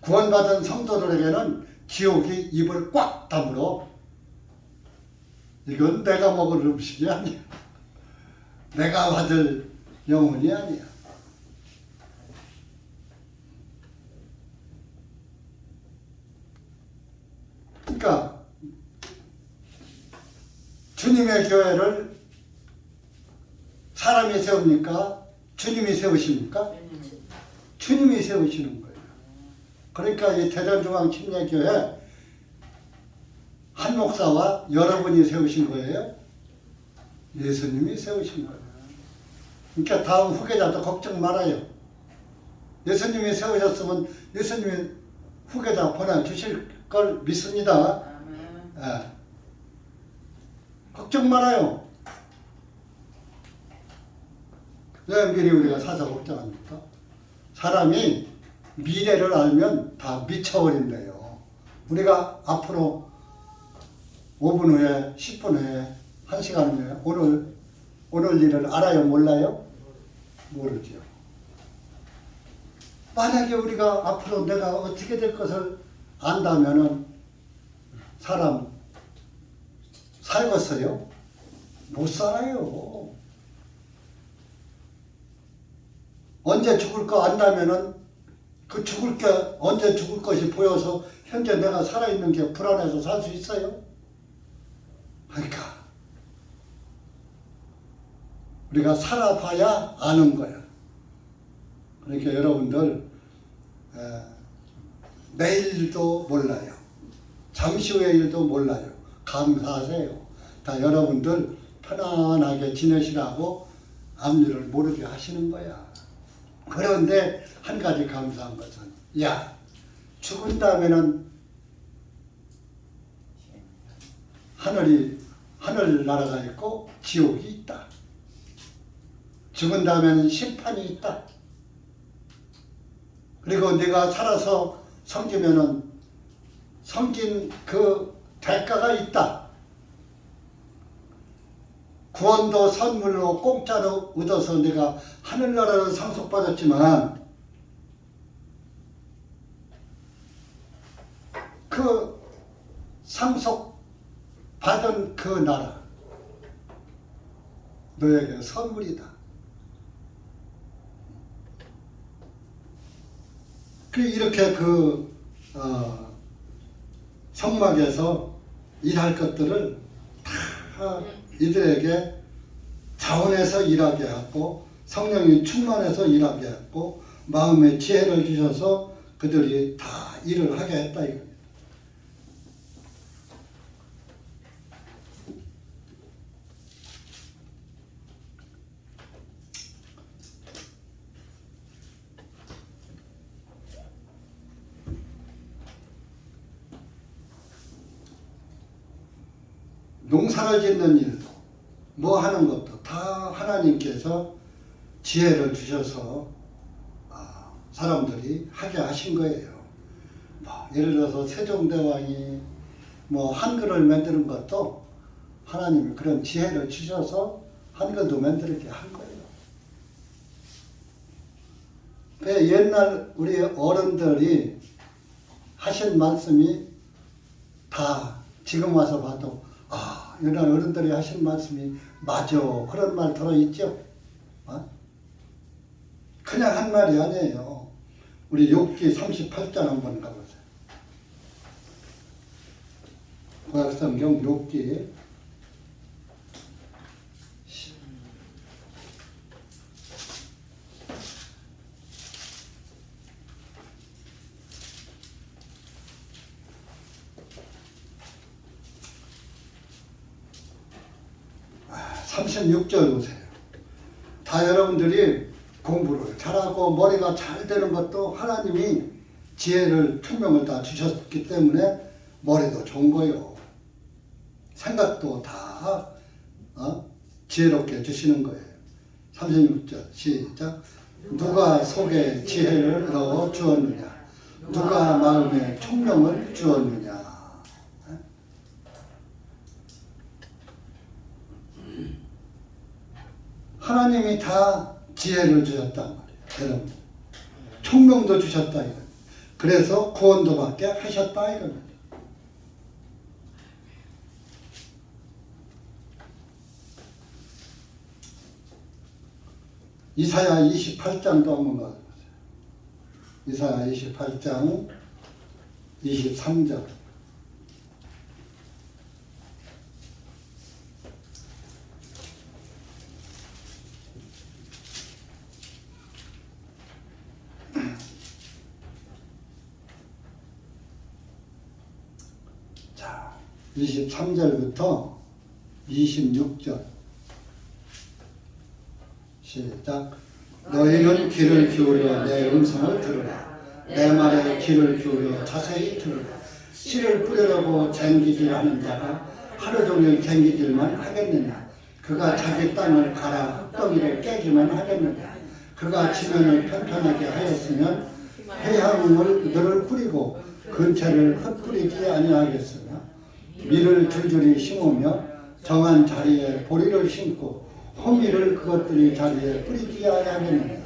구원받은 성도들에게는 지옥이 입을 꽉 다물어. 이건 내가 먹을 음식이 아니야. 내가 받을 영혼이 아니야. 그러니까 주님의 교회를 사람이 세웁니까? 주님이 세우십니까? 주님이 세우시는 거예요. 그러니까 이 대전중앙침례교회 한 목사와 여러분이 세우신 거예요? 예수님이 세우신 거예요. 그러니까 다음 후계자도 걱정 말아요. 예수님이 세우셨으면 예수님이 후계자 보내주실 걸 믿습니다. 예. 걱정 말아요. 왜 미리 우리가 사서 걱정합니까? 사람이 미래를 알면 다 미쳐버린대요. 우리가 앞으로 5분 후에, 10분 후에, 1시간 후에 오늘 일을 알아요? 몰라요? 모르죠. 만약에 우리가 앞으로 내가 어떻게 될 것을 안다면은 사람 살겠어요? 못 살아요. 언제 죽을 거 안다면은 그 죽을 게 언제 죽을 것이 보여서 현재 내가 살아있는 게 불안해서 살 수 있어요? 그러니까 우리가 살아봐야 아는 거야. 그러니까 여러분들 내일도 몰라요. 잠시 후의 일도 몰라요. 감사하세요. 다 여러분들 편안하게 지내시라고 앞일을 모르게 하시는 거야. 그런데 한 가지 감사한 것은 야, 죽은 다음에는 하늘나라가 있고 지옥이 있다. 죽은 다음에는 심판이 있다. 그리고 네가 살아서 섬기면은 섬긴 그 대가가 있다. 구원도 선물로 공짜로 얻어서 네가 하늘나라를 상속받았지만 그 상속받은 그 나라 너에게 선물이다. 이렇게 성막에서 일할 것들을 다 이들에게 자원해서 일하게 하고 성령이 충만해서 일하게 했고 마음의 지혜를 주셔서 그들이 다 일을 하게 했다 이겁니다. 농사를 짓는 일도 뭐 하는 것도 다 하나님께서 지혜를 주셔서 사람들이 하게 하신 거예요. 뭐 예를 들어서 세종대왕이 뭐 한글을 만드는 것도 하나님이 그런 지혜를 주셔서 한글도 만들게 한 거예요. 옛날 우리 어른들이 하신 말씀이 다 지금 와서 봐도 이런 어른들이 하신 말씀이 맞아, 그런 말 들어있죠. 그냥 한 말이 아니에요. 우리 욥기 38장 한번 가보세요. 구약성경 욥기 36절 보세요. 다 여러분들이 공부를 잘하고 머리가 잘 되는 것도 하나님이 지혜를 총명을 다 주셨기 때문에 머리도 좋은 거예요. 생각도 다 지혜롭게 주시는 거예요. 36절 시작. 누가 속에 지혜를 넣어 주었느냐, 누가 마음에 총명을 주었느냐. 하나님이 다 지혜를 주셨단 말이에요. 여러분, 총명도 주셨다 이거. 그래서 구원도 받게 하셨다 이겁니다. 이사야 28장도 한번 가보세요. 이사야 28장 23절. 자, 23절부터 26절. 시작. 너희는 귀를 기울여 내 음성을 들으라. 내 말에 귀를 기울여 자세히 들으라. 씨를 뿌리려고 쟁기질하는 자가 하루 종일 쟁기질만 하겠느냐? 그가 자기 땅을 갈아 흙덩이를 깨기만 하겠느냐? 그가 지면을 편편하게 하였으면 회향을 너를 뿌리고 근처를 흩뿌리지 아니하겠으며 밀을 줄줄이 심으며 정한 자리에 보리를 심고 호미를 그것들이 자리에 뿌리지 아니하겠느냐.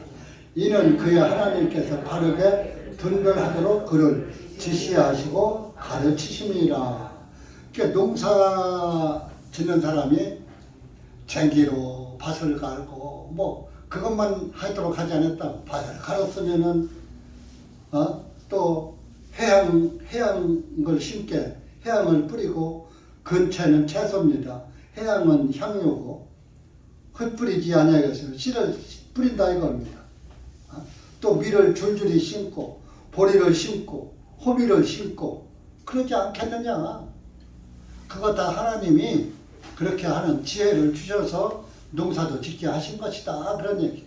이는 그의 하나님께서 바르게 분별하도록 그를 지시하시고 가르치심이라. 그러니까 농사 짓는 사람이 쟁기로 밭을 갈고 뭐 그것만 하도록 하지 않았다. 밭을 갈았으면은 또 해양을 심게 해양을 뿌리고 근처에는 채소입니다. 해양은 향료고 흩뿌리지 아니하겠어요. 씨를 뿌린다 이겁니다. 또 밀을 줄줄이 심고 보리를 심고 호미를 심고 그러지 않겠느냐. 그거 다 하나님이 그렇게 하는 지혜를 주셔서 농사도 짓게 하신 것이다 그런 얘기.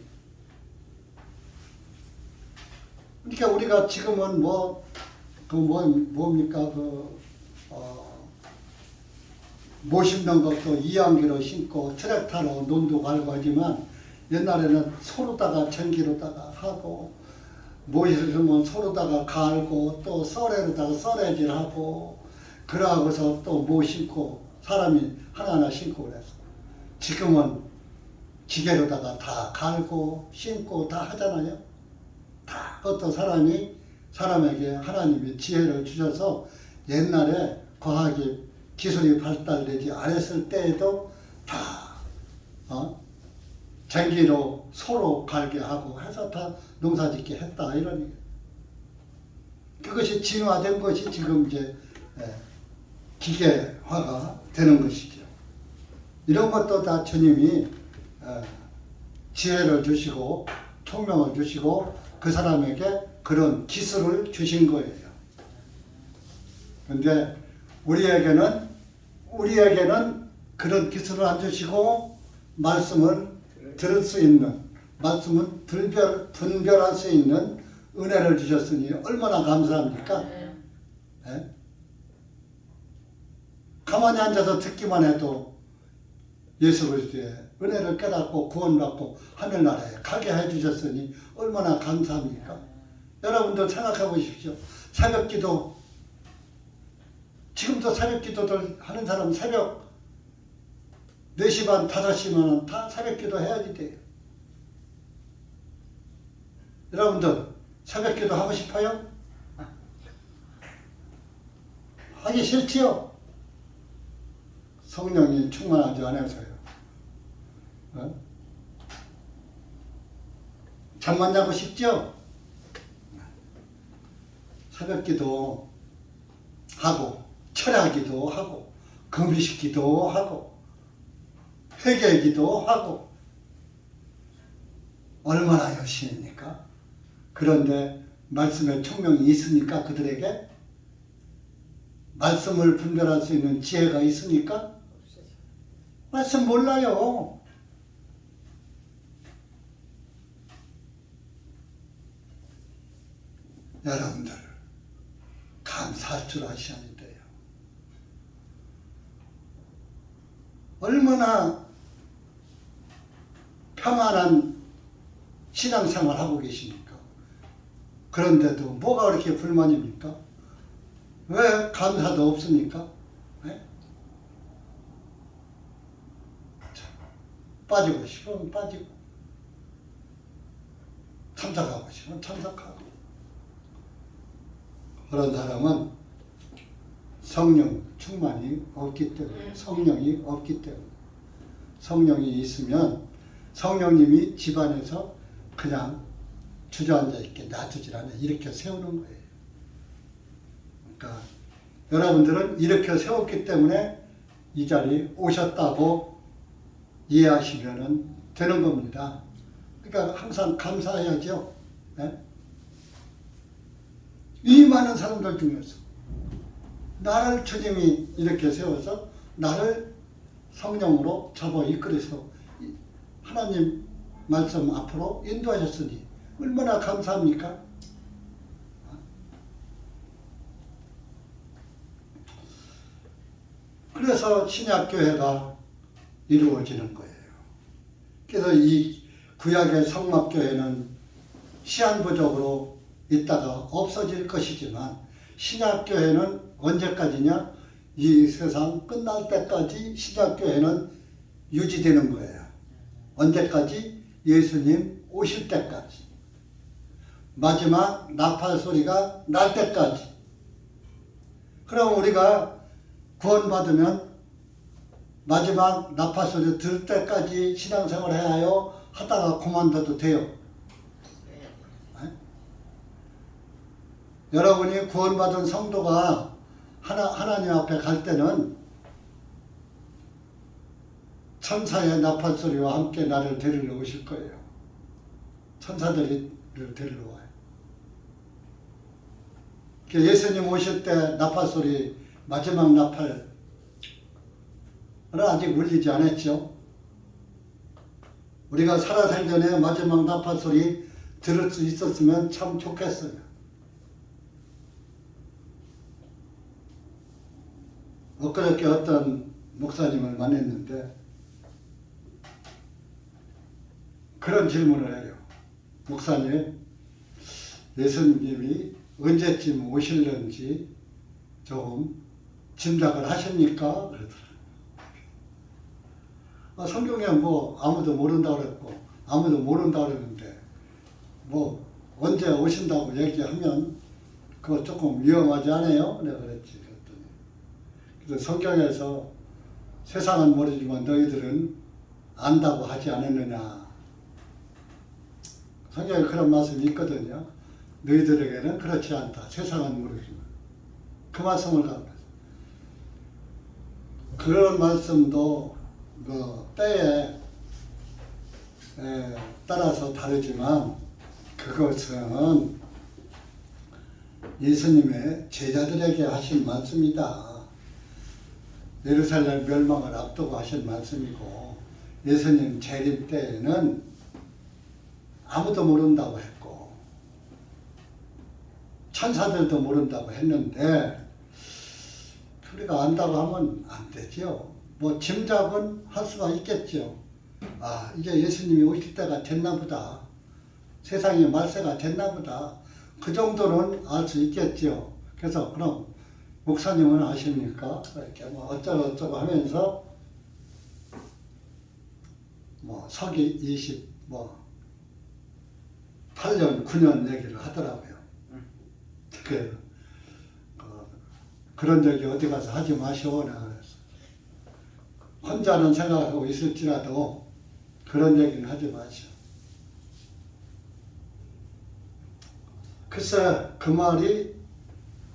그러니까 우리가 지금은 뭡니까 모 심는 것도 이양기로 심고 트랙터로 논도 갈고 하지만 옛날에는 소로다가 전기로다가 하고 모시면 소로다가 갈고 또 썰에로다가 썰애질하고 그러고서 또 모 심고 사람이 하나하나 심고 그랬어. 지금은 기계로다가 다 갈고 심고 다 하잖아요. 다 그것도 사람에게 하나님이 지혜를 주셔서 옛날에 과학이 기술이 발달되지 않았을 때에도 다 쟁기로 소로 갈게 하고 해서 다 농사짓게 했다 이러니 그것이 진화된 것이 지금 이제 기계화가 되는 것이죠. 이런 것도 다 주님이 지혜를 주시고 총명을 주시고 그 사람에게 그런 기술을 주신 거예요. 그런데 우리에게는 그런 기술을 안 주시고 말씀을 들을 수 있는, 말씀을 분별할 수 있는 은혜를 주셨으니 얼마나 감사합니까? 네? 가만히 앉아서 듣기만 해도 예수 그리스도의 은혜를 깨닫고 구원받고 하늘나라에 가게 해주셨으니 얼마나 감사합니까? 여러분들 생각해 보십시오. 새벽기도 지금도 새벽기도들 하는 사람 새벽 4시 반 5시면 다 새벽기도 해야지 돼요. 여러분들 새벽기도 하고 싶어요? 하기 싫지요? 성령이 충만하지 않아서요. 어? 잠만 자고 싶죠? 새벽기도 하고 철야기도 하고 금식기도 하고 회개기도 하고 얼마나 열심입니까? 그런데 말씀에 총명이 있습니까? 그들에게? 말씀을 분별할 수 있는 지혜가 있습니까? 말씀 몰라요. 여러분들 감사할 줄 아셔야 돼요. 얼마나 평안한 신앙생활 하고 계십니까? 그런데도 뭐가 그렇게 불만입니까? 왜 감사도 없습니까? 네? 자, 빠지고 싶으면 빠지고 참석하고 싶으면 참석하고. 그런 사람은 성령 충만이 없기 때문에, 성령이 없기 때문에, 성령이 있으면 성령님이 집안에서 그냥 주저앉아 있게 놔두질 않아요. 이렇게 세우는 거예요. 그러니까 여러분들은 이렇게 세웠기 때문에 이 자리에 오셨다고 이해하시면 되는 겁니다. 그러니까 항상 감사해야죠. 네? 이 많은 사람들 중에서 나를 주님이 이렇게 세워서 나를 성령으로 잡아 이끌어서 하나님 말씀 앞으로 인도하셨으니 얼마나 감사합니까? 그래서 신약교회가 이루어지는 거예요. 그래서 이 구약의 성막교회는 시한부적으로 있다가 없어질 것이지만 신약교회는 언제까지냐? 이 세상 끝날 때까지 신약교회는 유지되는 거예요. 언제까지? 예수님 오실 때까지. 마지막 나팔 소리가 날 때까지. 그럼 우리가 구원받으면 마지막 나팔 소리 들을 때까지 신앙생활 해야 해요? 하다가 그만둬도 돼요? 네? 여러분이 구원받은 성도가 하나님 앞에 갈 때는 천사의 나팔 소리와 함께 나를 데리러 오실 거예요. 천사들이 데리러 와요. 예수님 오실 때 나팔 소리, 마지막 나팔은 아직 울리지 않았죠. 우리가 살아살 전에 마지막 나팔 소리 들을 수 있었으면 참 좋겠어요. 엊그저께 어떤 목사님을 만났는데 그런 질문을 해요. 목사님, 예수님이 언제쯤 오실는지 조금 짐작을 하십니까? 그러더라고요. 성경에 뭐 아무도 모른다고 그랬고 아무도 모른다고 그랬는데 뭐 언제 오신다고 얘기하면 그거 조금 위험하지 않아요? 내가 그랬지. 그랬더니 그래서 성경에서 세상은 모르지만 너희들은 안다고 하지 않았느냐. 성경에 그런 말씀이 있거든요. 너희들에게는 그렇지 않다. 세상은 모르지만. 그 말씀을 갖고 그런 말씀도 그 때에 따라서 다르지만 그것은 예수님의 제자들에게 하신 말씀이다. 예루살렘 멸망을 앞두고 하신 말씀이고 예수님 재림 때에는 아무도 모른다고 했고 천사들도 모른다고 했는데 우리가 안다고 하면 안 되죠. 뭐 짐작은 할 수가 있겠죠. 아, 이제 예수님이 오실 때가 됐나 보다. 세상의 말세가 됐나 보다. 그 정도는 알 수 있겠죠. 그래서 그럼 목사님은 아십니까? 이렇게 뭐 어쩌고 하면서 뭐 서기 20 뭐 8년 9년 얘기를 하더라고요. 그런 얘기 어디 가서 하지 마시오. 내가 그랬어. 혼자는 생각하고 있을지라도 그런 얘기는 하지 마시오. 글쎄 그 말이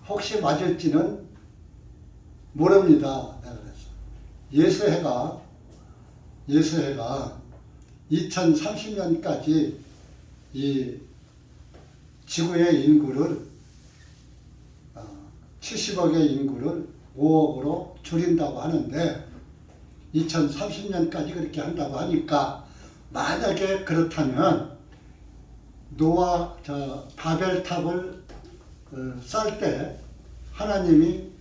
혹시 맞을지는 모릅니다. 내가 그랬어. 예수해가 2030년까지 이 지구의 인구를 70억의 인구를 5억으로 줄인다고 하는데 2030년까지 그렇게 한다고 하니까 만약에 그렇다면 바벨탑을 쌓을 때 하나님이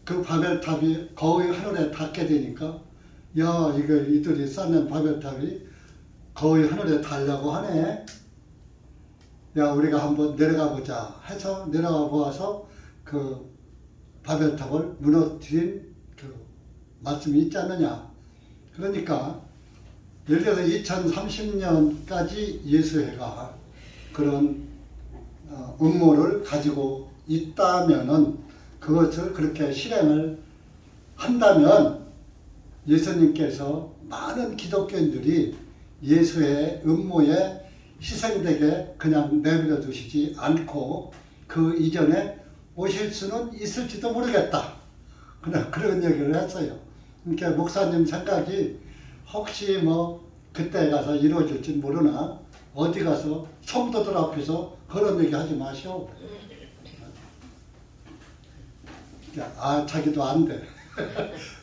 그 바벨탑이 거의 하늘에 닿게 되니까 야 이거 이들이 쌓는 바벨탑이 거의 하늘에 닿으려고 하네. 야 우리가 한번 내려가 보자 해서 내려가 보아서 그 바벨탑을 무너뜨린 그 말씀이 있지 않느냐. 그러니까 예를 들어서 2030년까지 예수회가 그런 음모를 가지고 있다면은 그것을 그렇게 실행을 한다면 예수님께서 많은 기독교인들이 예수의 음모에 희생되게 그냥 내버려 두시지 않고 그 이전에 오실 수는 있을지도 모르겠다. 그런 얘기를 했어요. 그러니까 목사님 생각이 혹시 뭐 그때 가서 이루어질지 모르나 어디 가서 성도들 앞에서 그런 얘기 하지 마시오. 자기도 안 돼.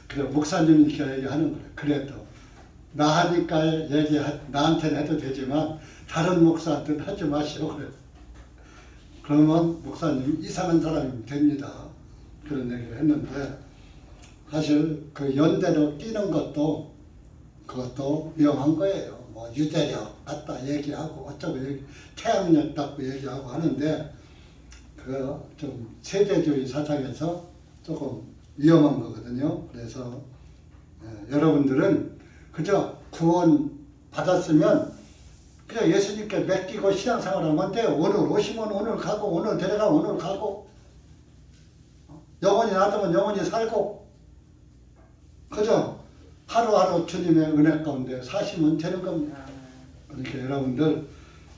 그래 목사님이 이렇게 얘기하는 거래. 그래도 나 하니까 나한테는 해도 되지만 다른 목사한테는 하지 마시오. 그래. 그러면 목사님 이상한 사람이 됩니다. 그런 얘기를 했는데 사실 그 연대로 끼는 그것도 위험한 거예요. 뭐 유대력 갖다 얘기하고 어쩌고 태양력 갖고 얘기하고 하는데 그거 좀 세대주의 사상에서 조금 위험한 거거든요. 그래서 여러분들은 그저 구원 받았으면 그냥 예수님께 맡기고 신앙생활하면 돼요. 오늘 오시면 오늘 가고 오늘 데려가면 오늘 가고 영원히 놔두면 영원히 살고 그저 하루하루 주님의 은혜 가운데 사시면 되는 겁니다. 그러니까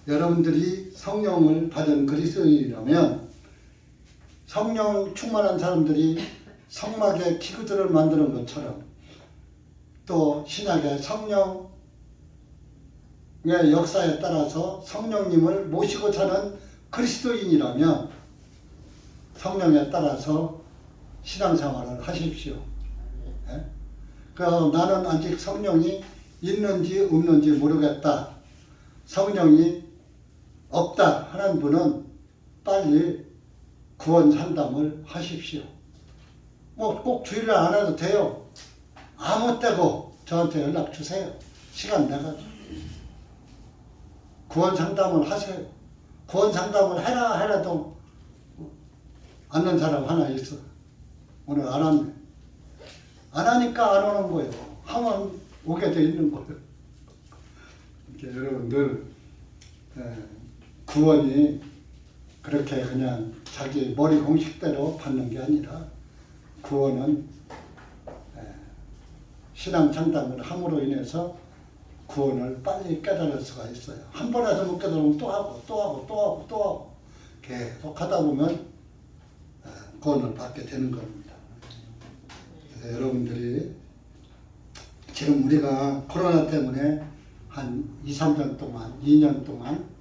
여러분들이 성령을 받은 그리스도인이라면 성령 충만한 사람들이 성막에 기구들을 만드는 것처럼 또 신약의 성령의 역사에 따라서 성령님을 모시고 사는 그리스도인이라면 성령에 따라서 신앙생활을 하십시오. 네? 나는 아직 성령이 있는지 없는지 모르겠다. 성령이 없다 하는 분은 빨리 구원 상담을 하십시오. 뭐 꼭 주일날 안 해도 돼요. 아무 때고 저한테 연락 주세요. 시간 내가지고. 구원 상담을 하세요. 구원 상담을 해라도 않는 사람 하나 있어. 오늘 안 왔네. 안 하니까 안 오는 거예요. 하면 오게 돼 있는 거예요. 이렇게 여러분들 구원이 그렇게 그냥 자기 머리 공식대로 받는 게 아니라 구원은 신앙 상담을 함으로 인해서 구원을 빨리 깨달을 수가 있어요. 한 번 해서 못 깨달으면 또 하고 계속 하다 보면 구원을 받게 되는 겁니다. 그래서 여러분들이 지금 우리가 코로나 때문에 한 2~3년 동안 2년 동안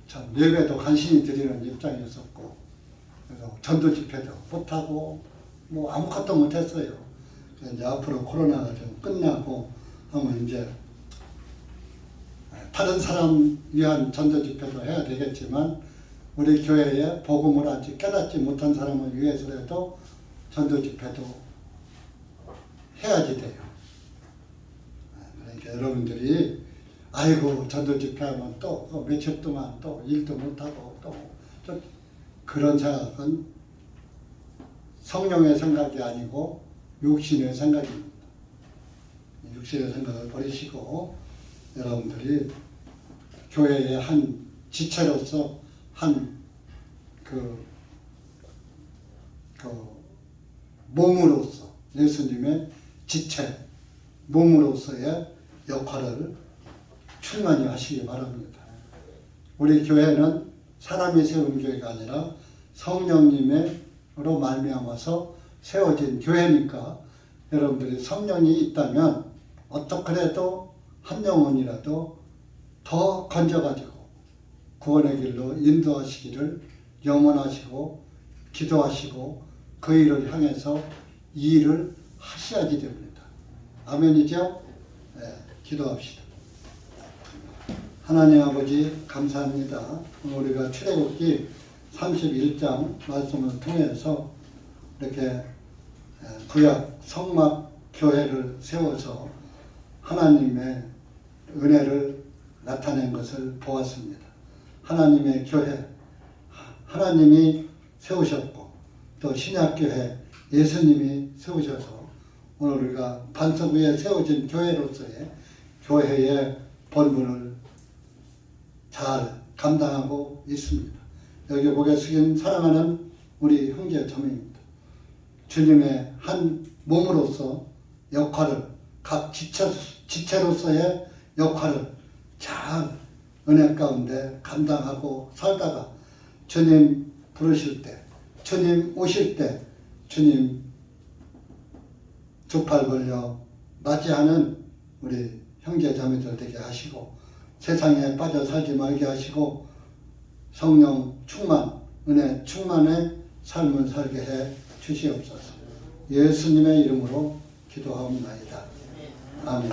참 예배도 간신히 드리는 입장이었었고 그래서 전도 집회도 못하고 아무것도 못했어요. 이제 앞으로 코로나가 좀 끝나고 하면 이제 다른 사람 위한 전도 집회도 해야 되겠지만 우리 교회에 복음을 아직 깨닫지 못한 사람을 위해서라도 전도 집회도 해야지 돼요. 그러니까 여러분들이 아이고 전도 집회하면 또 며칠 동안 또 일도 못하고 또 그런 생각은 성령의 생각이 아니고 육신의 생각입니다. 육신의 생각을 버리시고 여러분들이 교회의 한 지체로서 한 몸으로서 예수님의 지체, 몸으로서의 역할을 충만히 하시기 바랍니다. 우리 교회는 사람이 세운 교회가 아니라 성령님으로 말미암아서 세워진 교회니까 여러분들이 성령이 있다면 어떻게 해도 한 영혼이라도 더 건져가지고 구원의 길로 인도하시기를 영원하시고 기도하시고 그 일을 향해서 이 일을 하셔야지 됩니다. 아멘이죠? 네, 기도합시다. 하나님 아버지 감사합니다. 우리가 출애굽기 31장 말씀을 통해서 이렇게 구약 성막 교회를 세워서 하나님의 은혜를 나타낸 것을 보았습니다. 하나님의 교회, 하나님이 세우셨고 또 신약교회 예수님이 세우셔서 오늘 우리가 반석 위에 세워진 교회로서의 교회의 본분을 잘 감당하고 있습니다. 여기 고개 숙인 사랑하는 우리 형제 자매입니다. 주님의 한 몸으로서 역할을 각 지체로서의 역할을 잘 은혜 가운데 감당하고 살다가 주님 부르실 때, 주님 오실 때 주님 두 팔 벌려 맞이하는 우리 형제 자매들 되게 하시고 세상에 빠져 살지 말게 하시고 성령 충만, 은혜 충만의 삶을 살게 해 주시옵소서. 예수님의 이름으로 기도하옵나이다. 아멘.